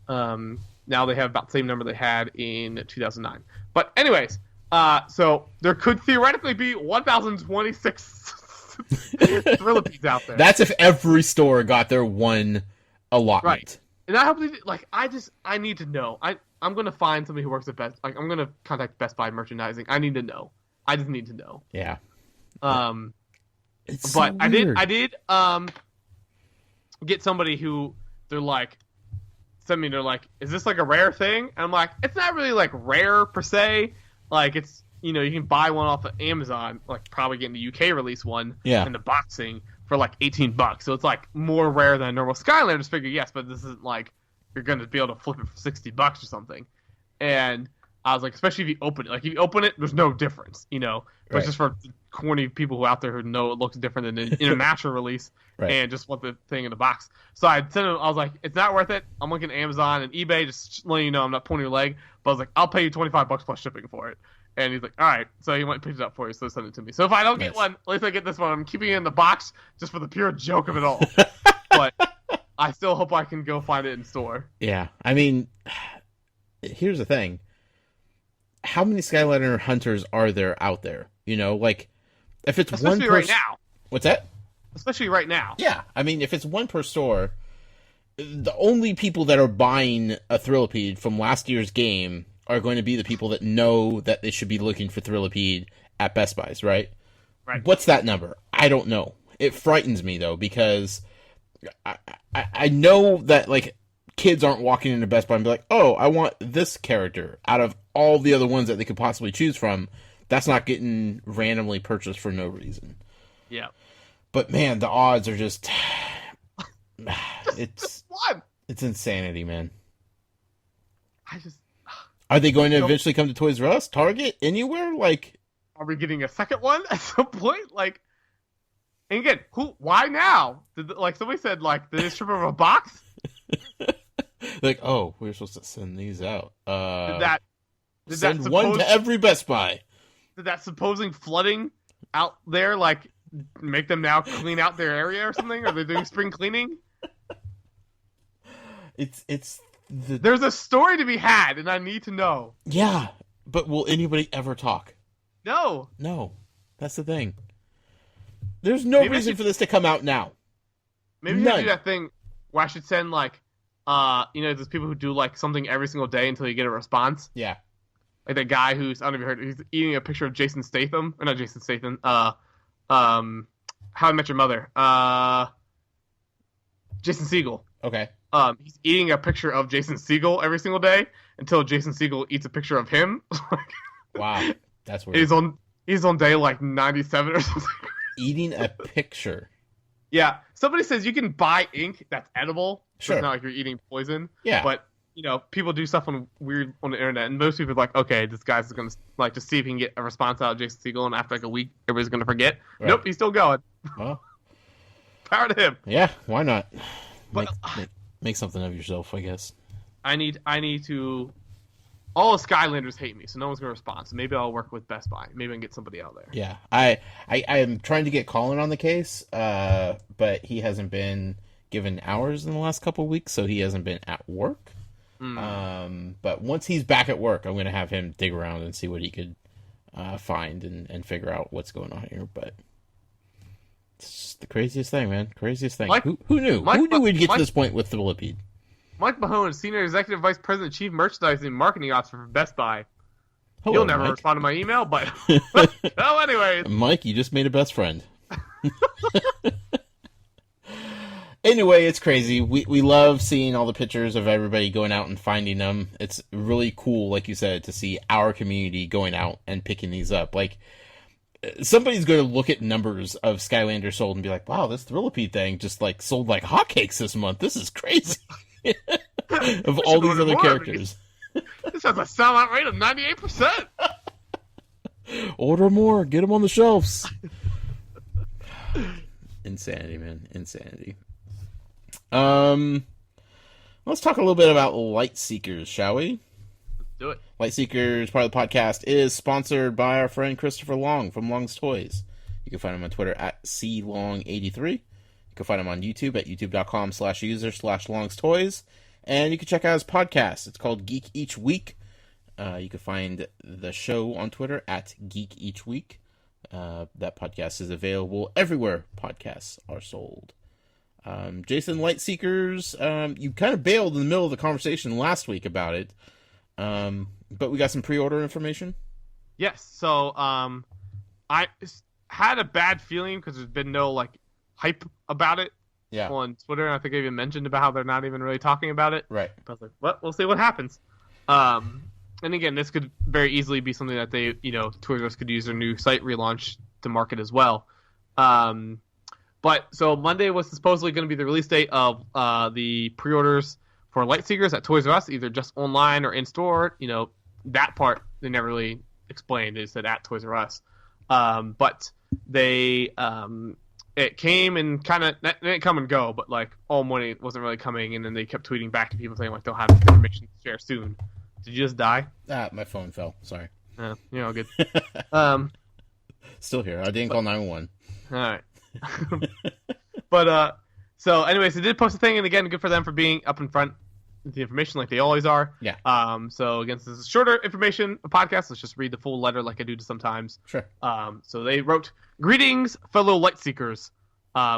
B: Now they have about the same number they had in 2009. But anyways, so there could theoretically be 1,026 Thrillipeds out there.
A: That's if every store got their one allotment.
B: Right. And I hope I need to know. I'm gonna find somebody who works at Best. Like I'm gonna contact Best Buy merchandising. I need to know. I just need to know.
A: Yeah. It's
B: but
A: so
B: I
A: weird.
B: did get somebody who they're like sent me. They're like, "Is this like a rare thing?" And I'm like, "It's not really like rare per se. Like it's you can buy one off of Amazon, like probably getting the UK release one in the boxing for like $18. So it's like more rare than a normal Skylanders figure, yes, but this isn't like you're gonna be able to flip it for $60 or something." And I was like, especially if you open it, like if you open it, there's no difference, But
A: Right.
B: just for corny people who out there who know it looks different than an international release,
A: Right.
B: and just want the thing in the box. So I sent him. I was like, it's not worth it. I'm looking at Amazon and eBay, just letting you know I'm not pulling your leg. But I was like, I'll pay you $25 plus shipping for it. And he's like, all right. So he went and picked it up for you. So send it to me. So if I don't get one, at least I get this one. I'm keeping it in the box just for the pure joke of it all. But I still hope I can go find it in store.
A: Yeah, I mean, here's the thing. How many Skyliner hunters are there out there? Like, if it's
B: Especially
A: one per...
B: right now.
A: What's that?
B: Especially right now.
A: Yeah, I mean, if it's one per store, the only people that are buying a Thrillipede from last year's game are going to be the people that know that they should be looking for Thrillipede at Best Buys, right?
B: Right.
A: What's that number? I don't know. It frightens me, though, because I know that, like, kids aren't walking into Best Buy and be like, oh, I want this character out of all the other ones that they could possibly choose from. That's not getting randomly purchased for no reason.
B: Yeah.
A: But, man, the odds are just... It's insanity, man. Are they going to eventually come to Toys R Us, Target, anywhere? Like,
B: are we getting a second one at some point? Like, and again, why now? Somebody said, like, did they strip over a box?
A: Like, oh, we're supposed to send these out.
B: Did
A: send
B: that
A: one to every Best Buy.
B: Did that supposing flooding out there, like, make them now clean out their area or something? Are they doing spring cleaning? There's a story to be had, and I need to know.
A: Yeah, but will anybody ever talk?
B: No.
A: No, that's the thing. There's no reason for this to come out now.
B: Maybe you should do that thing where I should send, like, there's people who do, like, something every single day until you get a response.
A: Yeah.
B: Like that guy who's, I don't know if you heard, he's eating a picture of Jason Statham. Or not Jason Statham. How I Met Your Mother. Jason Segel.
A: Okay.
B: He's eating a picture of Jason Segel every single day until Jason Segel eats a picture of him.
A: Wow. That's weird.
B: He's on day, like, 97 or something.
A: Eating a picture.
B: Yeah. Somebody says you can buy ink that's edible.
A: Sure.
B: So it's not like you're eating poison.
A: Yeah.
B: But, people do stuff on the internet, and most people are like, okay, this guy's going to, like, just see if he can get a response out of Jason Segel, and after, like, a week, everybody's going to forget. Right. Nope, he's still going.
A: Well.
B: Power to him.
A: Yeah, why not?
B: But,
A: make something of yourself, I guess.
B: I need to... All the Skylanders hate me, so no one's going to respond. So maybe I'll work with Best Buy. Maybe I can get somebody out there.
A: Yeah. I am trying to get Colin on the case, but he hasn't been given hours in the last couple of weeks, so he hasn't been at work. But once he's back at work, I'm going to have him dig around and see what he could find and figure out what's going on here. But it's just the craziest thing, man. Craziest thing. Who knew? Who knew we'd get to this point with Thrillipede?
B: Mike Mahone, Senior Executive Vice President, Chief Merchandising and Marketing Officer for Best Buy.
A: Hello,
B: You'll never
A: Mike.
B: respond to my email, but... anyways.
A: Mike, you just made a best friend. Anyway, it's crazy. We love seeing all the pictures of everybody going out and finding them. It's really cool, like you said, to see our community going out and picking these up. Like, somebody's going to look at numbers of Skylanders sold and be like, wow, this Thrillipede thing just, like, sold like hotcakes this month. This is crazy. Of all these other characters.
B: This has a sellout rate of 98%.
A: Order more. Get them on the shelves. Insanity, man. Insanity. Let's talk a little bit about Lightseekers, shall we?
B: Let's do it.
A: Lightseekers, part of the podcast, is sponsored by our friend Christopher Long from Long's Toys. You can find him on Twitter at CLong83. You can find him on YouTube at youtube.com/user/longstoys. And you can check out his podcast. It's called Geek Each Week. You can find the show on Twitter at Geek Each Week. That podcast is available everywhere podcasts are sold. Jason, Lightseekers, you kind of bailed in the middle of the conversation last week about it. But we got some pre-order information.
B: Yes. So, had a bad feeling because there's been no like hype about it on Twitter, and I think I even mentioned about how they're not even really talking about it.
A: Right.
B: But I was like, well, we'll see what happens. And again, this could very easily be something that they, Toys R Us could use their new site relaunch to market as well. But so Monday was supposedly going to be the release date of the pre-orders for Lightseekers at Toys R Us, either just online or in store. That part they never really explained. They said at Toys R Us. But they it came and kind of didn't come and go, but like all morning it wasn't really coming, and then they kept tweeting back to people saying like they'll have information to share soon. Did you just die?
A: My phone fell. Sorry.
B: All good.
A: Still here. I didn't call 911.
B: All right. But so anyways, they did post a thing, and again, good for them for being up in front with the information like they always are.
A: Yeah.
B: So again, this is shorter information, a podcast. Let's just read the full letter like I do sometimes.
A: Sure.
B: So they wrote, "Greetings, fellow Lightseekers.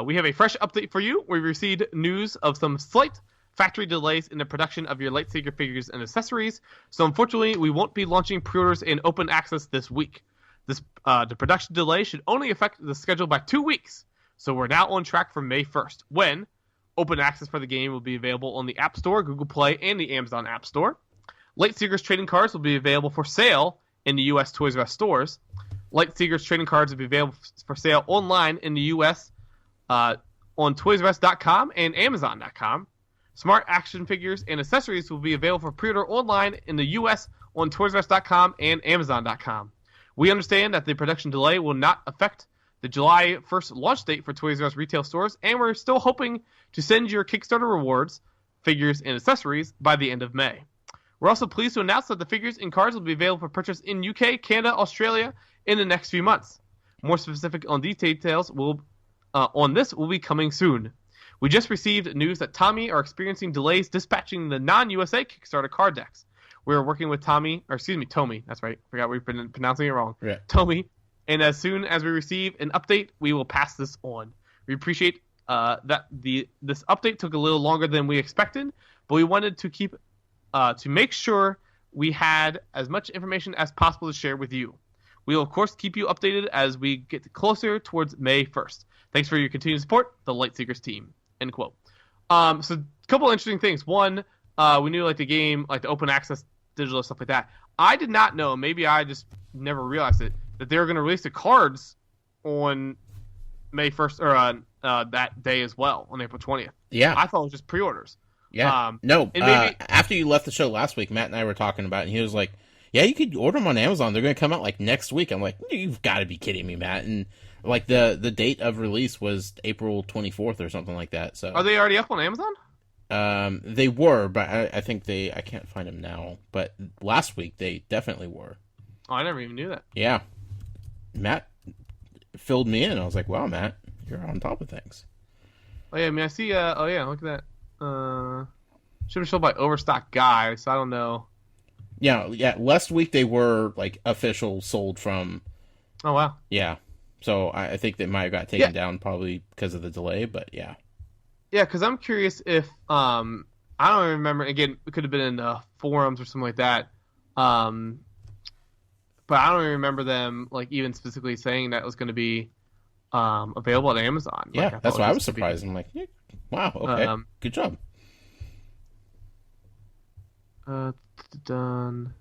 B: We have a fresh update for you. We received news of some slight factory delays in the production of your Lightseeker figures and accessories, so unfortunately we won't be launching pre-orders in open access this week. The production delay should only affect the schedule by 2 weeks, so we're now on track for May 1st, when open access for the game will be available on the App Store, Google Play, and the Amazon App Store. Lightseekers trading cards will be available for sale in the U.S. Toys R Us stores. Lightseekers trading cards will be available for sale online in the U.S. On ToysRUs.com and Amazon.com. Smart action figures and accessories will be available for pre-order online in the U.S. on ToysRUs.com and Amazon.com. We understand that the production delay will not affect the July 1st launch date for Toys R Us retail stores, and we're still hoping to send your Kickstarter rewards, figures, and accessories by the end of May. We're also pleased to announce that the figures and cards will be available for purchase in UK, Canada, Australia in the next few months. More specific on these details on this will be coming soon. We just received news that Tommy are experiencing delays dispatching the non-USA Kickstarter card decks. We're working with Tomy, that's right. Forgot we've been pronouncing it wrong.
A: Yeah.
B: Tomy, and as soon as we receive an update, we will pass this on. We appreciate that this update took a little longer than we expected, but we wanted to make sure we had as much information as possible to share with you. We will, of course, keep you updated as we get closer towards May 1st. Thanks for your continued support, the Lightseekers team." End quote. So a couple interesting things. One, we knew like the game, like the open access digital stuff like that. I did not know, maybe I just never realized it, that they were going to release the cards on May 1st, or that day as well, on April 20th.
A: Yeah.
B: I thought it was just pre-orders.
A: Yeah. After you left the show last week, Matt and I were talking about it, and he was like, yeah, you could order them on Amazon. They're going to come out like next week. I'm like, you've got to be kidding me, Matt. And like the date of release was April 24th or something like that. So
B: are they already up on Amazon?
A: They were, but I think I can't find them now. But last week they definitely were.
B: Oh, I never even knew that.
A: Yeah. Matt filled me in. I was like, wow, Matt, you're on top of things.
B: Oh, yeah, I mean, I see, look at that. Should be sold by Overstock Guy, so I don't know.
A: Yeah, last week they were, like, official sold from...
B: Oh, wow.
A: Yeah. So I think they might have got taken down probably because of the delay, but yeah.
B: Yeah, because I'm curious if, I don't remember, again, it could have been in the forums or something like that, but I don't even remember them, like, even specifically saying that it was going to be available at Amazon.
A: Yeah,
B: like,
A: that's why I was surprised. I'm like, yeah, wow, okay, good job.
B: Done.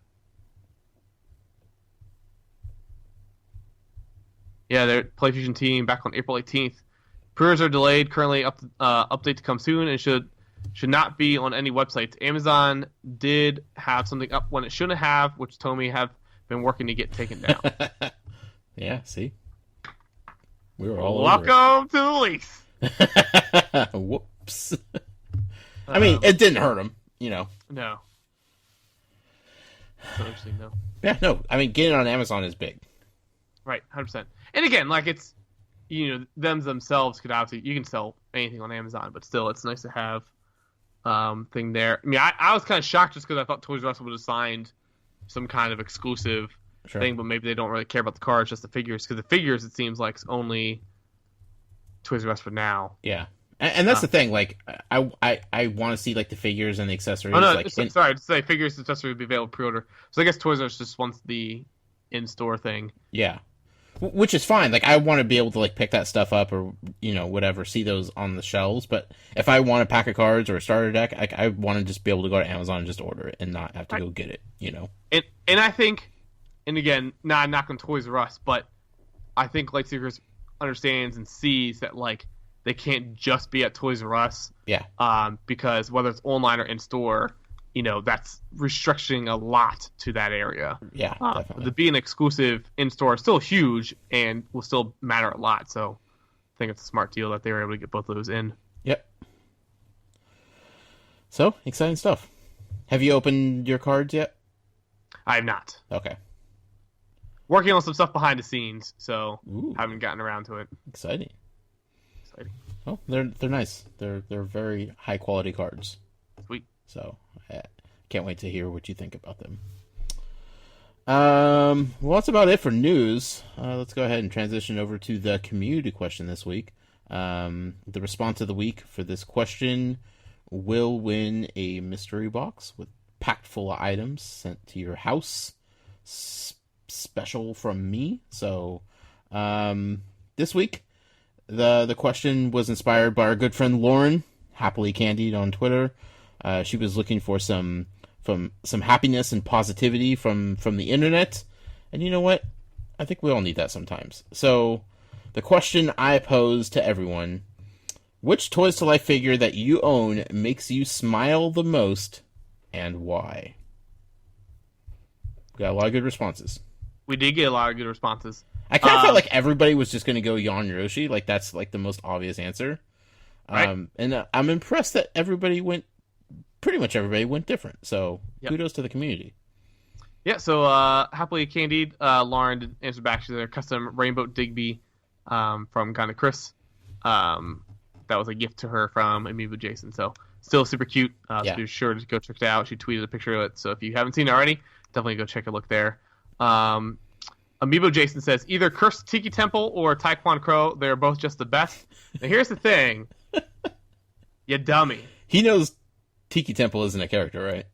B: Yeah, their PlayFusion team back on April 18th. Pre-orders are delayed. Currently, update to come soon, and should not be on any websites. Amazon did have something up when it shouldn't have, which Tomy have been working to get taken down.
A: Yeah, see, we were all
B: welcome to the lease.
A: Whoops. I mean, it didn't hurt him, you know.
B: No. So interesting, though.
A: Yeah, no. I mean, getting it on Amazon is big.
B: Right, 100%. And again, like it's, them themselves could obviously, you can sell anything on Amazon, but still, it's nice to have thing there. I mean, I was kind of shocked just because I thought Toys R Us would have signed some kind of exclusive thing, but maybe they don't really care about the cards, just the figures. Because the figures, it seems like, it's only Toys R Us for now.
A: Yeah. And that's the thing, like, I want to see, like, the figures and the accessories.
B: Oh, no,
A: like,
B: sorry, to say figures and accessories would be available pre-order. So I guess Toys R Us just wants the in-store thing.
A: Yeah. Which is fine. Like, I want to be able to, like, pick that stuff up or, whatever, see those on the shelves. But if I want a pack of cards or a starter deck, I want to just be able to go to Amazon and just order it and not have to go get it,
B: And I think, and again, not knocking Toys R Us, but I think Lightseekers understands and sees that, like, they can't just be at Toys R Us.
A: Yeah.
B: Because whether it's online or in-store, that's restricting a lot to that area.
A: Yeah, definitely.
B: The being exclusive in-store is still huge and will still matter a lot. So I think it's a smart deal that they were able to get both of those in.
A: Yep. So, exciting stuff. Have you opened your cards yet?
B: I have not.
A: Okay.
B: Working on some stuff behind the scenes, so
A: Ooh.
B: haven't gotten around to it.
A: Exciting. Oh, they're nice. They're very high quality cards.
B: Sweet.
A: So I can't wait to hear what you think about them. Well, that's about it for news. Let's go ahead and transition over to the community question this week. The response of the week for this question will win a mystery box with packed full of items sent to your house. Special from me. So this week, the question was inspired by our good friend Lauren, Happily Candied on Twitter. She was looking for some happiness and positivity from the internet. And you know what? I think we all need that sometimes. So the question I pose to everyone: which Toys to Life figure that you own makes you smile the most, and why? We got a lot of good responses.
B: We did get a lot of good responses.
A: I kind of felt like everybody was just going to go Yon Yoshi. Like, that's like the most obvious answer.
B: Right.
A: And I'm impressed that pretty much everybody went different. So kudos to the community.
B: Yeah, so Happily Candied, Lauren answered back. She's a custom Rainbow Digby from kind of Chris. That was a gift to her from Amiibo Jason. So still super cute. So be sure to go check it out. She tweeted a picture of it. So if you haven't seen it already, definitely go check a look there. Amiibo Jason says, either Cursed Tiki Temple or Taekwon Crow. They're both just the best. Now here's the thing. You dummy.
A: He knows Tiki Temple isn't a character, right?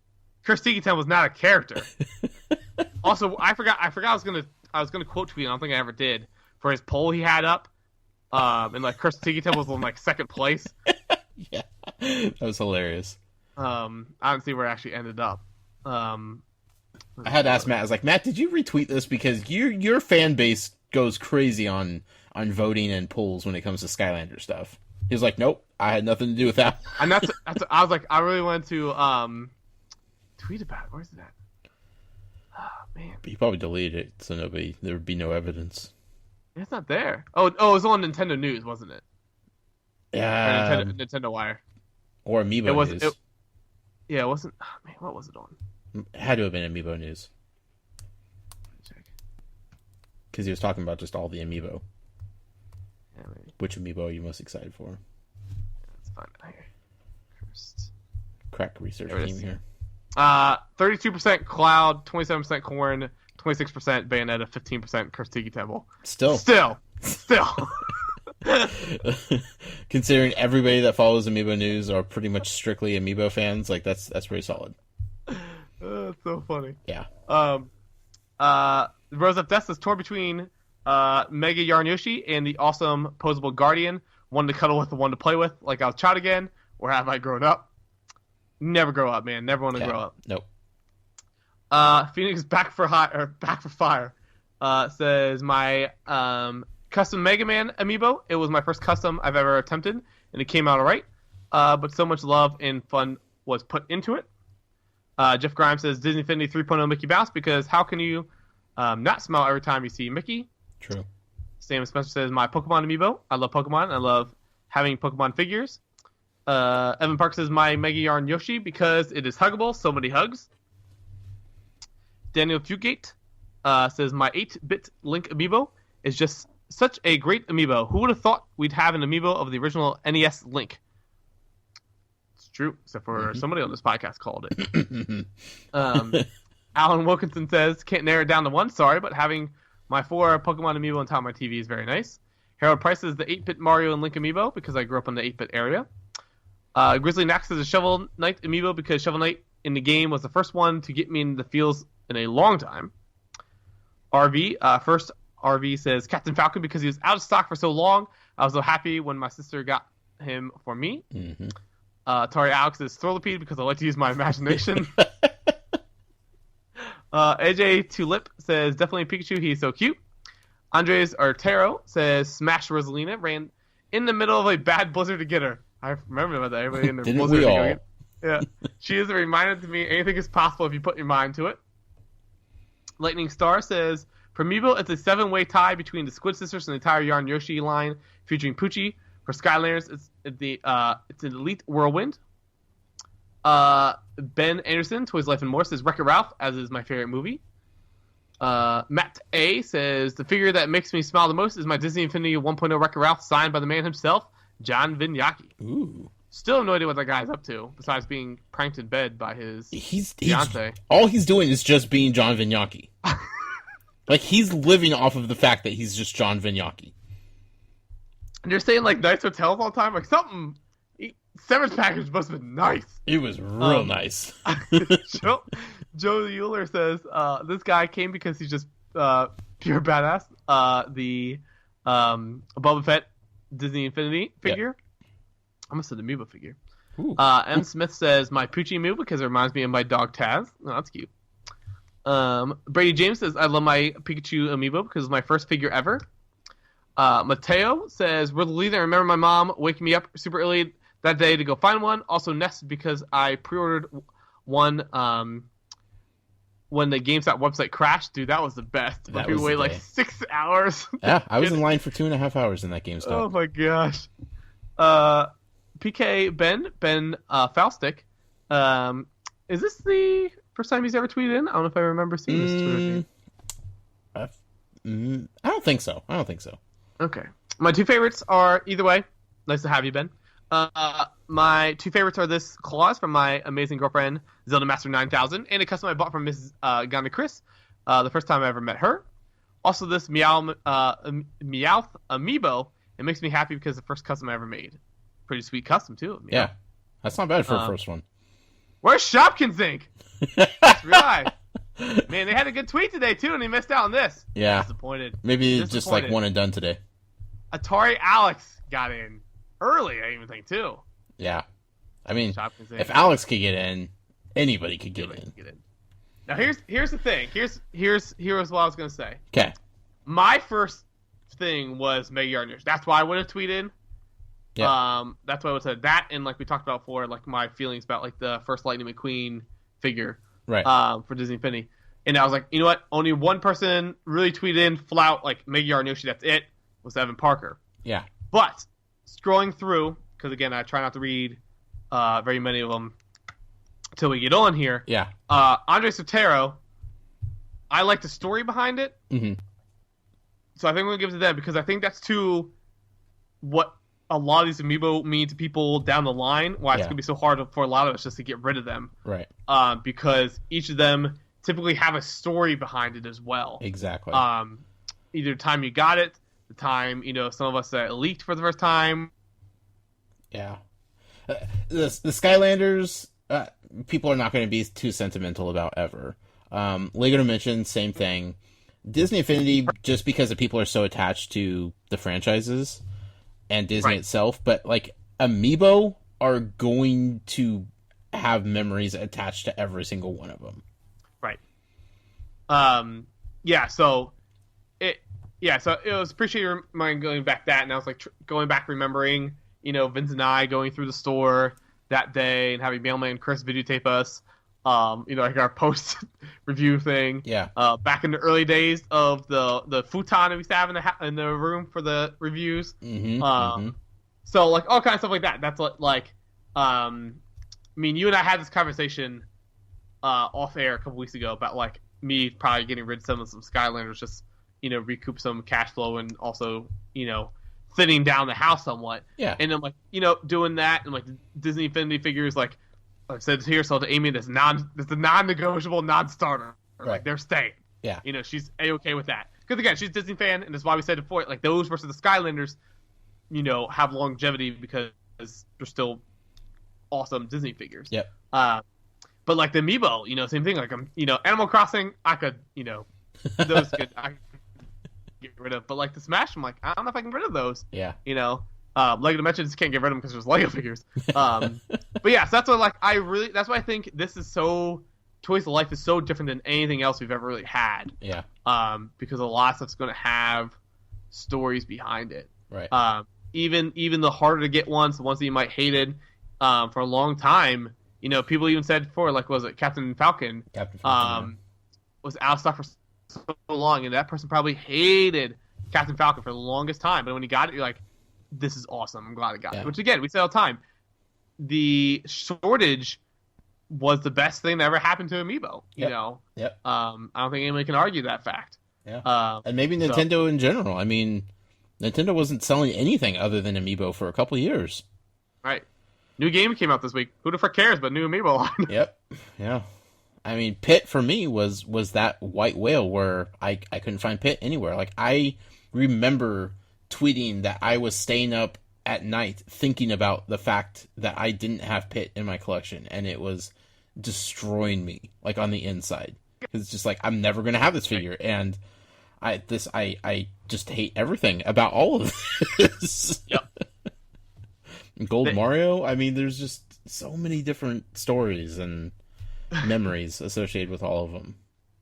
B: Cursed Tiki Temple is not a character. Also, I forgot I was gonna quote tweet, I don't think I ever did, for his poll he had up. And like Cursed Tiki Temple was in like second place.
A: Yeah. That was hilarious.
B: I don't see where it actually ended up.
A: I had to ask Matt. I was like, Matt, did you retweet this? Because your fan base goes crazy on voting and polls when it comes to Skylander stuff. He was like, nope, I had nothing to do with that.
B: And that's I was like, I really wanted to tweet about it. Where's it at? Oh man.
A: But you probably deleted it, so there would be no evidence.
B: It's not there. Oh, it was on Nintendo News, wasn't it?
A: Yeah.
B: Nintendo Wire.
A: Or Amiibo News.
B: Yeah, it wasn't. Oh, man, what was it on?
A: It had to have been Amiibo News.
B: Check.
A: Because he was talking about just all the Amiibo.
B: Yeah, maybe.
A: Which Amiibo are you most excited for?
B: Let's find it here. Cursed.
A: Crack research team here.
B: 32% Cloud, 27% Corn, 26% Bayonetta, 15% Cursed Tiki Temple. Still.
A: Considering everybody that follows Amiibo News are pretty much strictly Amiibo fans, like that's pretty solid.
B: That's so funny.
A: Yeah.
B: Rose of Death is torn between Mega Yarn Yoshi and the awesome posable Guardian. One to cuddle with, the one to play with, like I'll child again, or have I grown up? Never grow up, man. Never want to grow up.
A: Nope.
B: Phoenix back for fire. Says my custom Mega Man amiibo. It was my first custom I've ever attempted, and it came out alright. But so much love and fun was put into it. Jeff Grimes says Disney Infinity 3.0 Mickey Mouse, because how can you not smile every time you see Mickey?
A: True.
B: Sam Spencer says my Pokemon amiibo. I love Pokemon. I love having Pokemon figures. Evan Park says my Mega Yarn Yoshi, because it is huggable. So many hugs. Daniel Fugate says my 8-bit Link amiibo is just such a great amiibo. Who would have thought we'd have an amiibo of the original NES Link? It's true, except for somebody on this podcast called it. Alan Wilkinson says, can't narrow it down to one, sorry, but having my 4 Pokemon amiibo on top of my TV is very nice. Harold Price is the 8-bit Mario and Link amiibo, because I grew up in the 8-bit area. Grizzly Nax is a Shovel Knight amiibo, because Shovel Knight in the game was the first one to get me in the feels in a long time. RV, first RV says Captain Falcon because he was out of stock for so long. I was so happy when my sister got him for me.
A: Mm-hmm.
B: Atari Alex says Thrillipede because I like to use my imagination. AJ Tulip says definitely Pikachu. He's so cute. Andres Artero says Smash Rosalina ran in the middle of a bad blizzard to get her. I remember about that. Everybody in the
A: Didn't
B: blizzard.
A: we all?
B: Yeah. She is a reminder to me anything is possible if you put your mind to it. Lightning Star says, for Amiibo, it's a 7-way tie between the Squid Sisters and the entire Yarn Yoshi line featuring Poochie. For Skylanders, it's an Elite Whirlwind. Ben Anderson, Toys Life and More, says Wreck-It Ralph, as is my favorite movie. Matt A says, the figure that makes me smile the most is my Disney Infinity 1.0 Wreck-It Ralph, signed by the man himself, John Vignacchi.
A: Ooh.
B: Still have no idea what that guy's up to, besides being pranked in bed by his fiance.
A: All he's doing is just being John Vignacchi. Like, he's living off of the fact that he's just John Vignacchi.
B: And you're saying, like, nice hotels all the time? Like, severance package must have been nice.
A: It was real nice.
B: Joe Euler says, this guy came because he's just pure badass. The Boba Fett Disney Infinity figure. I almost said the Amiibo figure. M. Smith says, my Poochie Amiibo because it reminds me of my dog Taz. Oh, that's cute. Brady James says, I love my Pikachu Amiibo because it's my first figure ever. Mateo says, we're the leader. I remember my mom waking me up super early that day to go find one. Also nested because I pre-ordered one when the GameStop website crashed. Dude, that was the best. But we waited like 6 hours.
A: Yeah, I was in line for 2.5 hours in that GameStop.
B: Oh my gosh. PK Ben Faustic. Is this the first time he's ever tweeted in? I don't know if I remember seeing this Twitter
A: thing. I don't think so.
B: Okay. My two favorites are, either way, nice to have you, Ben. My two favorites are this clause from my amazing girlfriend, Zelda Master 9000, and a custom I bought from Mrs. Ganda Chris, the first time I ever met her. Also, this Meowth Amiibo. It makes me happy because it's the first custom I ever made. Pretty sweet custom, too.
A: Yeah. That's not bad for a first one.
B: Where's Shopkins Inc? Just realized. Man, they had a good tweet today, too, and he missed out on this.
A: Yeah.
B: Disappointed.
A: Maybe just like one and done today.
B: Atari Alex got in early, I even think, too.
A: Yeah. I mean, if Alex could get in, anybody could get in.
B: Now, here's the thing. Here's what I was going to say.
A: Okay.
B: My first thing was Mega Yarners. That's why I would have tweeted. Yeah. That's why I would have said that, and like we talked about before, like my feelings about like the first Lightning McQueen figure.
A: Right.
B: For Disney Infinity. And I was like, you know what? Only one person really tweeted in, flout, like Mega Yarn Yoshi, that's it, was Evan Parker.
A: Yeah.
B: But scrolling through, because again, I try not to read very many of them until we get on here.
A: Yeah.
B: Andre Sotero, I like the story behind it.
A: Mm-hmm.
B: So I think we'll give it to them because I think that's what a lot of these Amiibo mean to people down the line. Why it's going to be so hard for a lot of us just to get rid of them.
A: Right.
B: Because each of them typically have a story behind it as well.
A: Exactly.
B: Either the time you got it, the time, some of us leaked for the first time.
A: Yeah. The Skylanders, people are not going to be too sentimental about ever. Lego Dimensions, same thing. Disney Infinity, just because the people are so attached to the franchises and Disney itself, but like Amiibo are going to have memories attached to every single one of them.
B: Right. So it was appreciating going back that, and I was like going back remembering, Vince and I going through the store that day and having Mailman Chris videotape us. Like our post review thing. Yeah. Back in the early days of the futon that we used to have in the room for the reviews.
A: Mm-hmm.
B: So like all kinds of stuff like that. That's what you and I had this conversation off air a couple weeks ago about like me probably getting rid of some Skylanders, just recoup some cash flow and also thinning down the house somewhat.
A: Yeah.
B: And I'm like doing that and like Disney Infinity figures like. I said here, so to Amy, that's a non-negotiable, non-starter.
A: Right.
B: Like they're staying.
A: Yeah.
B: She's a-okay with that. Because again, she's a Disney fan, and that's why we said before, like those versus the Skylanders, have longevity because they're still awesome Disney figures.
A: Yep.
B: But like the Amiibo, same thing. Like Animal Crossing, I could, those could I could get rid of. But like the Smash, I'm like, I don't know if I can get rid of those.
A: Yeah.
B: You know, Lego Dimensions can't get rid of them because there's Lego figures. But yeah, so that's what like that's why I think this is so Toys to Life is so different than anything else we've ever really had.
A: Yeah.
B: Because a lot of stuff's going to have stories behind it.
A: Right.
B: Even the harder to get ones, the ones that you might hated, for a long time. You know, people even said before, like, was it Captain Falcon?
A: Captain Falcon.
B: Was out of stock for so long, and that person probably hated Captain Falcon for the longest time. But when you got it, you're like, this is awesome. I'm glad I got it. Which, again, we say all the time, the shortage was the best thing that ever happened to Amiibo. You know?
A: Yep.
B: I don't think anybody can argue that fact.
A: Yeah. And maybe Nintendo in general. I mean, Nintendo wasn't selling anything other than Amiibo for a couple of years.
B: Right. New game came out this week. Who the frick cares? But new Amiibo line.
A: Yep. Yeah. I mean, Pit for me was that white whale where I couldn't find Pit anywhere. Like, I remember tweeting that I was staying up at night thinking about the fact that I didn't have Pit in my collection, and it was destroying me, like, on the inside. It's just like, I'm never going to have this figure, and I just hate everything about all of this.
B: Yep.
A: Gold Mario, I mean, there's just so many different stories and memories associated with all of them.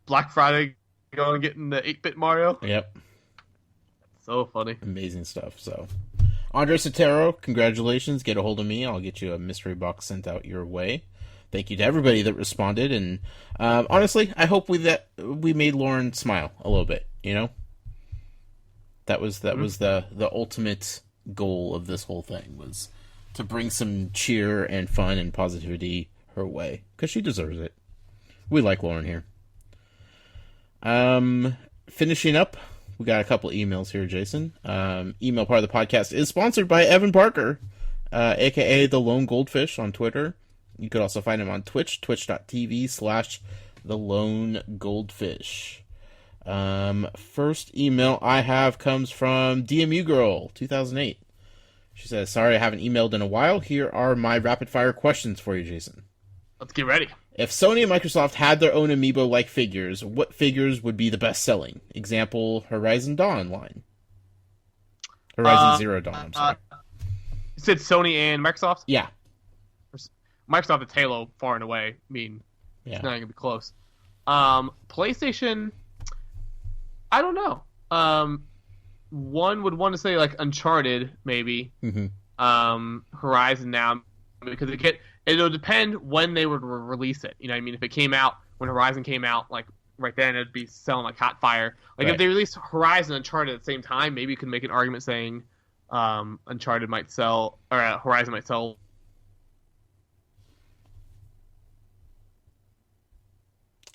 B: Black Friday, going and getting the 8-bit Mario.
A: Yep.
B: So funny.
A: Amazing stuff. So, Andre Sotero, congratulations. Get a hold of me. I'll get you a mystery box sent out your way. Thank you to everybody that responded. And honestly, I hope we made Lauren smile a little bit. You know, that was the ultimate goal of this whole thing, was to bring some cheer and fun and positivity her way, because she deserves it. We like Lauren here. Finishing up, we got a couple emails here, Jason. Email part of the podcast is sponsored by Evan Parker, aka the Lone Goldfish on Twitter. You could also find him on Twitch, twitch.tv/the Lone Goldfish. First email I have comes from DMU Girl 2008. She says, sorry I haven't emailed in a while. Here are my rapid fire questions for you, Jason.
B: Let's get ready.
A: If Sony and Microsoft had their own Amiibo-like figures, what figures would be the best-selling? Example, Horizon Dawn line. Horizon Zero Dawn, I'm sorry.
B: You said Sony and Microsoft?
A: Yeah.
B: Microsoft, it's Halo, far and away. I mean,
A: yeah.
B: It's not going to be close. PlayStation, I don't know. One would want to say, like, Uncharted, maybe.
A: Mm-hmm.
B: Horizon now, because it'll depend when they would release it. You know what I mean? If it came out when Horizon came out, like, right then, it'd be selling like hot fire. Like, if they released Horizon and Uncharted at the same time, maybe you could make an argument saying Uncharted might sell, or Horizon might sell.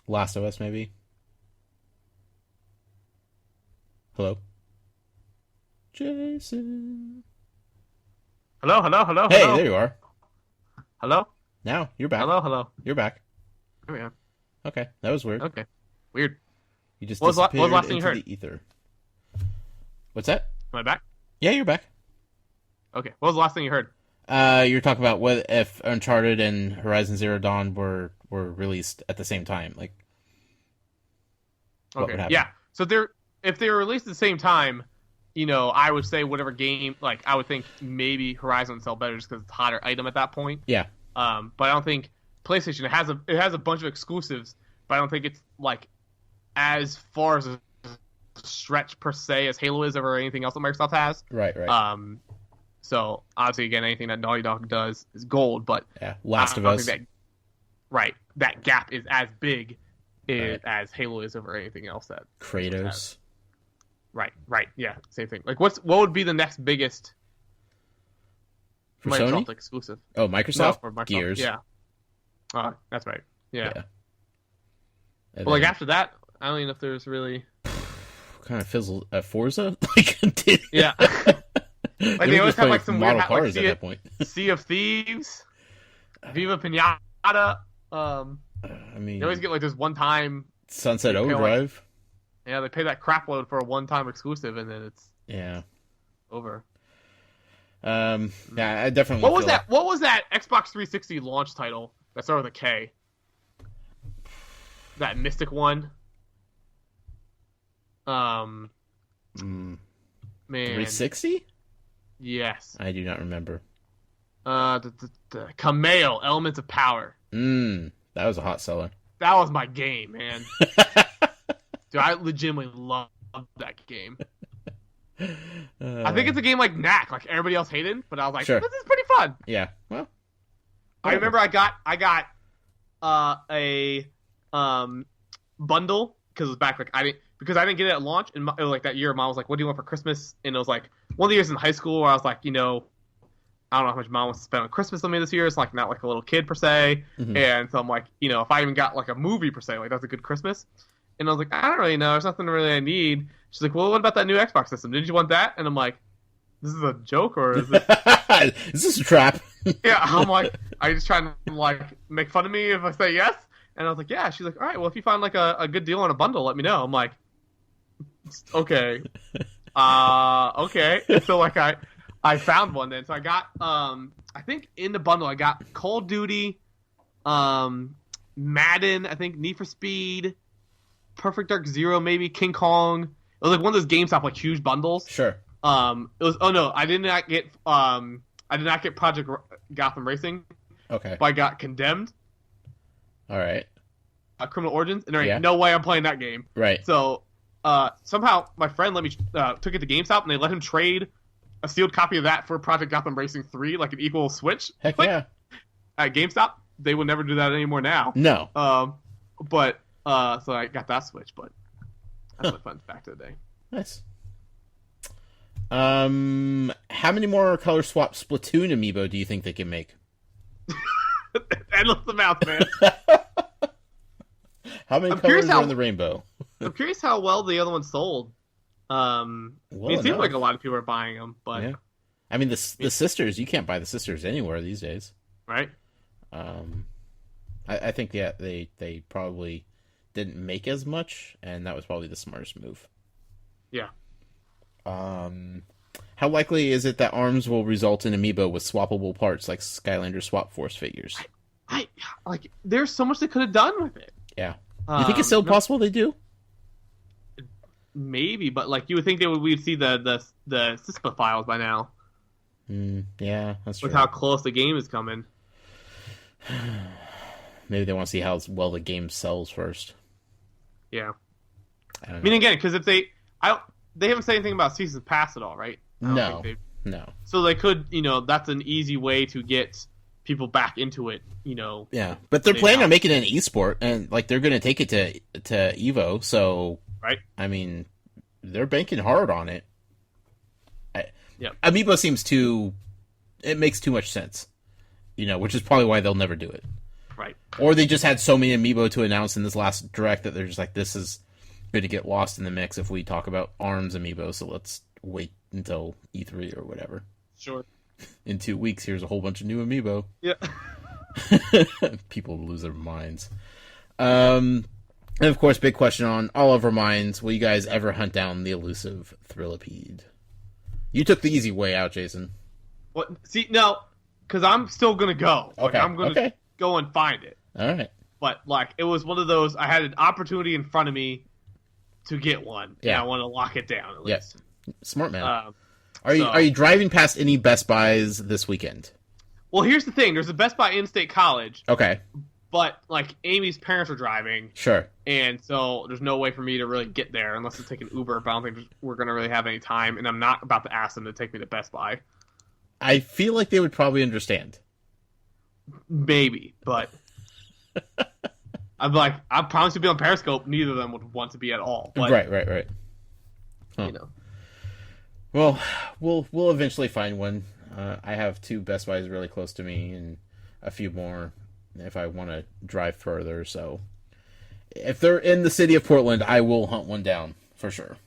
A: Last of Us, maybe? Hello? Jason?
B: Hello?
A: Hey, there you are.
B: Hello?
A: Now, you're back.
B: Hello.
A: You're back.
B: Here we are.
A: Okay, that was weird.
B: Okay. Weird.
A: You just
B: what was
A: disappeared
B: the last thing you
A: into
B: heard?
A: the ether. What's that?
B: Am I back?
A: Yeah, you're back.
B: Okay. What was the last thing you heard?
A: You're talking about what if Uncharted and Horizon Zero Dawn were released at the same time, like. What would happen?
B: Yeah. So if they were released at the same time, you know, I would say whatever game, like, I would think maybe Horizon would sell better just because it's a hotter item at that point.
A: Yeah.
B: But I don't think PlayStation, it has a bunch of exclusives, but I don't think it's like as far as a stretch per se as Halo is or anything else that Microsoft has.
A: Right.
B: So obviously, again, anything that Naughty Dog does is gold, but
A: yeah, Last of Us.
B: That gap is as big as Halo is over anything else that
A: Kratos.
B: Right, yeah, same thing. Like, what would be the next biggest
A: for
B: Microsoft
A: Sony?
B: exclusive?
A: Oh, Microsoft?
B: No, Microsoft.
A: Gears.
B: Yeah. That's right. Yeah.
A: But
B: like after that, I don't even know if there's really
A: kind of fizzled at Forza. Like,
B: yeah. Like they always have like some
A: model
B: weird
A: cars at that point.
B: Sea of Thieves, Viva Pinata.
A: I mean,
B: they always get like this one time
A: Sunset Overdrive.
B: Yeah, they pay that crap load for a one time exclusive, and then it's over.
A: Yeah, I definitely.
B: What was that Xbox 360 launch title that started with a K? That Mystic one.
A: Mm.
B: Man.
A: 360?
B: Yes.
A: I do not remember.
B: The Kameo, Elements of Power.
A: That was a hot seller.
B: That was my game, man. Dude, I legitimately love that game. I think it's a game like Knack, like everybody else hated, but I was like,
A: Sure.
B: This is pretty fun.
A: Yeah. Well,
B: I remember I got a bundle because it was back like I didn't get it at launch, and it was like that year. Mom was like, "What do you want for Christmas?" And it was like one of the years in high school where I was like, I don't know how much Mom wants to spend on Christmas on me this year. It's like not like a little kid per se, and so I'm like, if I even got like a movie per se, like that's a good Christmas. And I was like, I don't really know. There's nothing really I need. She's like, well, what about that new Xbox system? Did you want that? And I'm like, this is a joke or is this?
A: Is this a trap?
B: Yeah, I'm like, are you just trying to like make fun of me if I say yes? And I was like, yeah. She's like, all right, well, if you find like a good deal on a bundle, let me know. I'm like, okay, okay. And so like I found one then. So I got I think in the bundle I got Call of Duty, Madden, I think Need for Speed, Perfect Dark Zero, maybe King Kong. It was like one of those GameStop like huge bundles.
A: Sure.
B: It was. Oh no, I did not get Project Gotham Racing.
A: Okay.
B: But I got Condemned.
A: All right.
B: Criminal Origins, and there ain't no way I'm playing that game.
A: Right.
B: So somehow my friend let me took it to GameStop, and they let him trade a sealed copy of that for Project Gotham Racing 3, like an equal Switch.
A: Heck
B: like,
A: yeah.
B: At GameStop, they would never do that anymore now.
A: No.
B: But so I got that Switch, but that's my fun fact of the day.
A: Nice. How many more color swap Splatoon amiibo do you think they can make?
B: Endless amounts, man.
A: How many colors are in the rainbow?
B: I'm curious how well the other one sold. It seems like a lot of people are buying them, but
A: yeah. I mean, the sisters, you can't buy the sisters anywhere these days,
B: right?
A: I think they probably didn't make as much, and that was probably the smartest move.
B: Yeah.
A: How likely is it that ARMS will result in amiibo with swappable parts like Skylanders Swap Force figures?
B: I like. There's so much they could have done with it.
A: Yeah. You think it's still possible they do?
B: Maybe, but like you would think we'd see the CISPA files by now.
A: Yeah, that's true.
B: With how close the game is coming.
A: Maybe they want to see how well the game sells first.
B: Yeah.
A: I
B: mean, again, because if they haven't said anything about season pass at all, right?
A: No.
B: So they could, that's an easy way to get people back into it,
A: Yeah, but they're planning on making it an esport, and like they're going to take it to Evo. So,
B: right?
A: I mean, they're banking hard on it.
B: Yeah.
A: Amiibo seems it makes too much sense, which is probably why they'll never do it.
B: Right.
A: Or they just had so many Amiibo to announce in this last direct that they're just like, this is going to get lost in the mix if we talk about ARMS Amiibo, so let's wait until E3 or whatever.
B: Sure.
A: In 2 weeks, here's a whole bunch of new Amiibo.
B: Yeah.
A: People lose their minds. And of course, big question on all of our minds, will you guys ever hunt down the elusive Thrillipede? You took the easy way out, Jason.
B: What? See, no, because I'm still going to go.
A: Okay.
B: Like, I'm going to go and find it.
A: All right.
B: But, like, it was one of those, I had an opportunity in front of me to get one. Yeah. And I want to lock it down, at least.
A: Yeah. Smart man. Are you driving past any Best Buys this weekend?
B: Well, here's the thing. There's a Best Buy in-state college.
A: Okay.
B: But, like, Amy's parents are driving.
A: Sure.
B: And so there's no way for me to really get there unless to take an Uber. But I don't think we're going to really have any time. And I'm not about to ask them to take me to Best Buy.
A: I feel like they would probably understand.
B: Maybe, but I'm like, I promise to be on Periscope. Neither of them would want to be at all. But,
A: right. Huh. Well, we'll eventually find one. I have 2 Best Buys really close to me, and a few more if I want to drive further. So, if they're in the city of Portland, I will hunt one down for sure.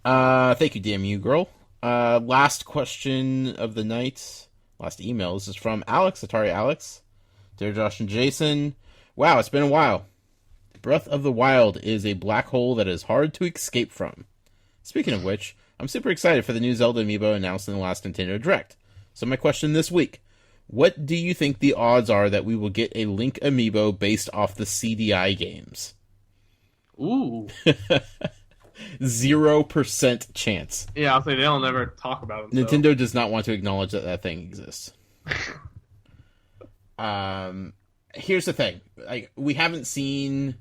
A: Thank you, DMU girl. Last question of the night. Last email. This is from Alex, Atari Alex. Dear Josh and Jason, wow, it's been a while. Breath of the Wild is a black hole that is hard to escape from. Speaking of which, I'm super excited for the new Zelda amiibo announced in the last Nintendo Direct. So my question this week, what do you think the odds are that we will get a Link amiibo based off the CDI games?
B: Ooh.
A: 0% chance.
B: Yeah, I'll say they'll never talk about them.
A: Nintendo does not want to acknowledge that thing exists. Here's the thing. Like, we haven't seen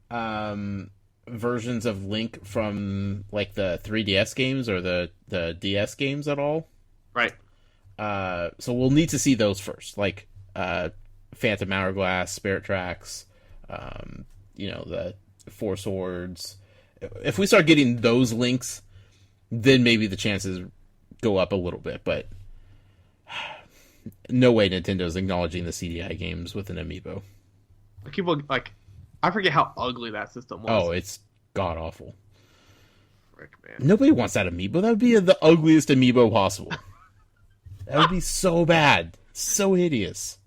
A: versions of Link from like the 3DS games or the DS games at all.
B: Right.
A: So we'll need to see those first. Like Phantom Hourglass, Spirit Tracks, the Four Swords. If we start getting those links, then maybe the chances go up a little bit, but no way Nintendo's acknowledging the CDI games with an Amiibo.
B: People, I forget how ugly that system was.
A: Oh, it's god-awful.
B: Frick, man.
A: Nobody wants that Amiibo. That would be the ugliest Amiibo possible. That would be so bad. So hideous.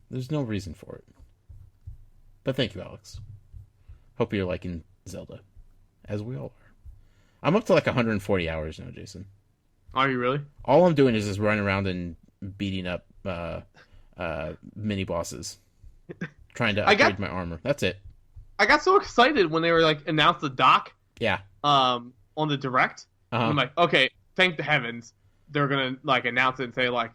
A: There's no reason for it. But thank you, Alex. Hope you're liking Zelda. As we all are. I'm up to 140 hours now, Jason.
B: Are you really?
A: All I'm doing is just running around and beating up mini bosses. Trying to upgrade my armor. That's it.
B: I got so excited when they were announced the dock.
A: Yeah.
B: On the Direct.
A: Uh-huh.
B: I'm like, okay, thank the heavens. They're gonna announce it and say a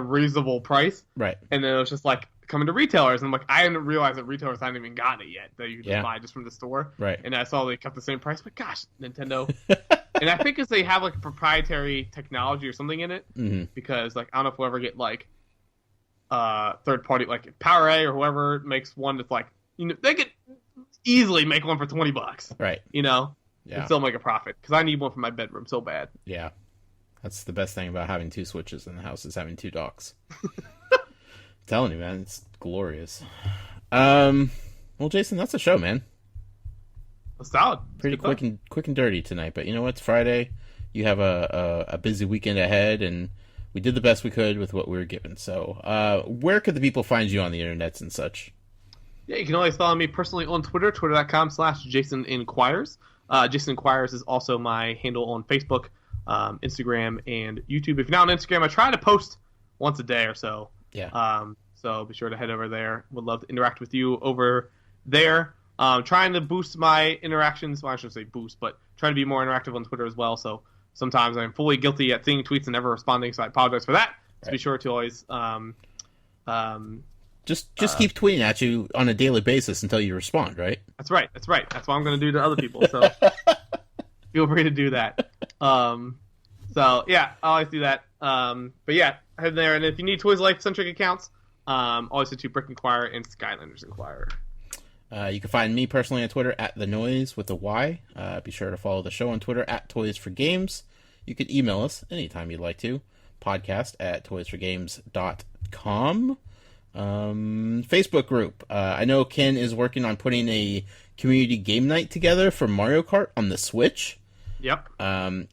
B: reasonable price.
A: Right.
B: And then it was just coming to retailers, and I'm like, I didn't realize that retailers hadn't even gotten it yet. That you could just buy just from the store.
A: Right.
B: And I saw they kept the same price, but gosh, Nintendo. And I think it's they have proprietary technology or something in it, because I don't know if we'll ever get third party PowerA or whoever makes one that's they could easily make one for $20.
A: Right.
B: And still make a profit, because I need one for my bedroom so bad.
A: Yeah. That's the best thing about having two Switches in the house, is having two docks. I'm telling you, man, it's glorious. Well, Jason, that's the show, man.
B: Solid.
A: Pretty quick and dirty tonight, but you know what? It's Friday. You have a busy weekend ahead, and we did the best we could with what we were given. So, where could the people find you on the internets and such?
B: Yeah, you can always follow me personally on Twitter, twitter.com/JasonInquires. Jason Inquires is also my handle on Facebook, Instagram, and YouTube. If you're not on Instagram, I try to post once a day or so.
A: Yeah.
B: So be sure to head over there. Would love to interact with you over there. Trying to boost my interactions. Well, I shouldn't say boost, but trying to be more interactive on Twitter as well. So sometimes I'm fully guilty at seeing tweets and never responding, so I apologize for that. So be sure to always
A: just keep tweeting at you on a daily basis until you respond, right?
B: That's right. That's what I'm going to do to other people. So feel free to do that. So yeah, I always do that. But yeah, head there. And if you need Toys Life centric accounts, always go to Brick Inquirer and Skylanders Inquirer.
A: You can find me personally on Twitter at The Noise with a Y. Be sure to follow the show on Twitter at Toys for Games. You can email us anytime you'd like to. Podcast at toysforgames.com. Facebook group. I know Ken is working on putting a community game night together for Mario Kart on the Switch.
B: Yep.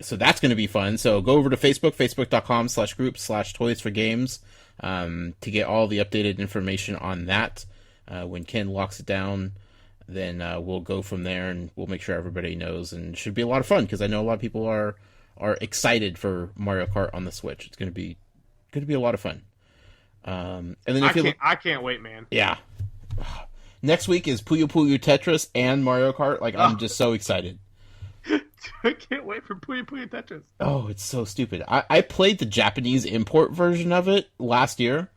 A: So that's going to be fun. So go over to Facebook, facebook.com/group/toysforgames, to get all the updated information on that. When Ken locks it down, then we'll go from there, and we'll make sure everybody knows. And it should be a lot of fun, because I know a lot of people are excited for Mario Kart on the Switch. It's going to be a lot of fun. And then
B: I can't wait, man.
A: Yeah. Next week is Puyo Puyo Tetris and Mario Kart. I'm just so excited.
B: I can't wait for Puyo Puyo Tetris.
A: Oh, it's so stupid. I played the Japanese import version of it last year.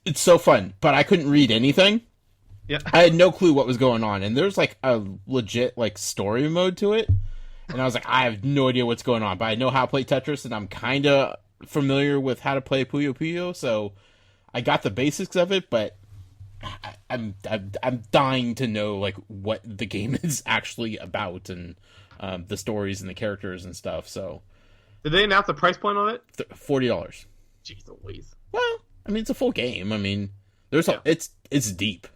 A: It's so fun, but I couldn't read anything.
B: Yeah.
A: I had no clue what was going on, and there's a legit story mode to it. And I was like, I have no idea what's going on, but I know how to play Tetris, and I'm kind of familiar with how to play Puyo Puyo, so I got the basics of it, but I'm dying to know what the game is actually about, and the stories and the characters and stuff. So,
B: did they announce the price point on it?
A: $40.
B: Jeez Louise.
A: Well, I mean, it's a full game. I mean, it's deep.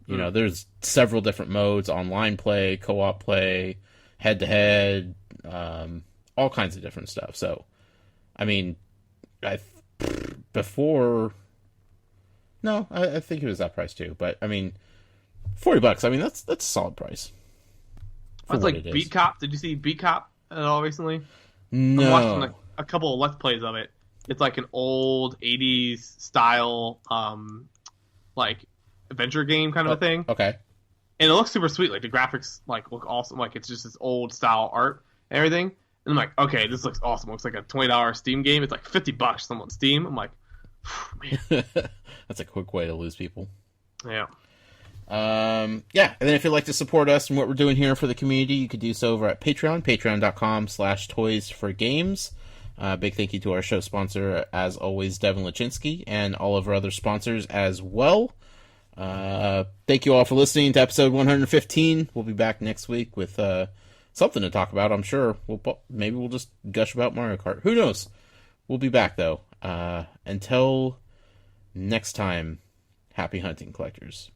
A: You know, there's several different modes: online play, co-op play, head-to-head, all kinds of different stuff. So, I mean, I think it was that price too. But I mean, $40. I mean, that's a solid price.
B: That's like Beat Cop. Did you see Beat Cop at all recently?
A: No.
B: I'm watching a couple of Let's Plays of it. It's like an old 80s style, adventure game kind of a thing.
A: Okay.
B: and it looks super sweet. Like the graphics like look awesome. Like it's just this old style art and everything. And I'm like, okay, this looks awesome. It looks like a $20 Steam game. It's like $50 on Steam. I'm like, man.
A: That's a quick way to lose people.
B: Yeah.
A: Yeah, and then if you'd like to support us and what we're doing here for the community, you could do so over at Patreon, patreon.com/toysforgames. Big thank you to our show sponsor, as always, Devin Lachinsky, and all of our other sponsors as well. Thank you all for listening to episode 115. We'll be back next week with something to talk about, I'm sure. Maybe we'll just gush about Mario Kart. Who knows? We'll be back, though. Until next time, happy hunting, collectors.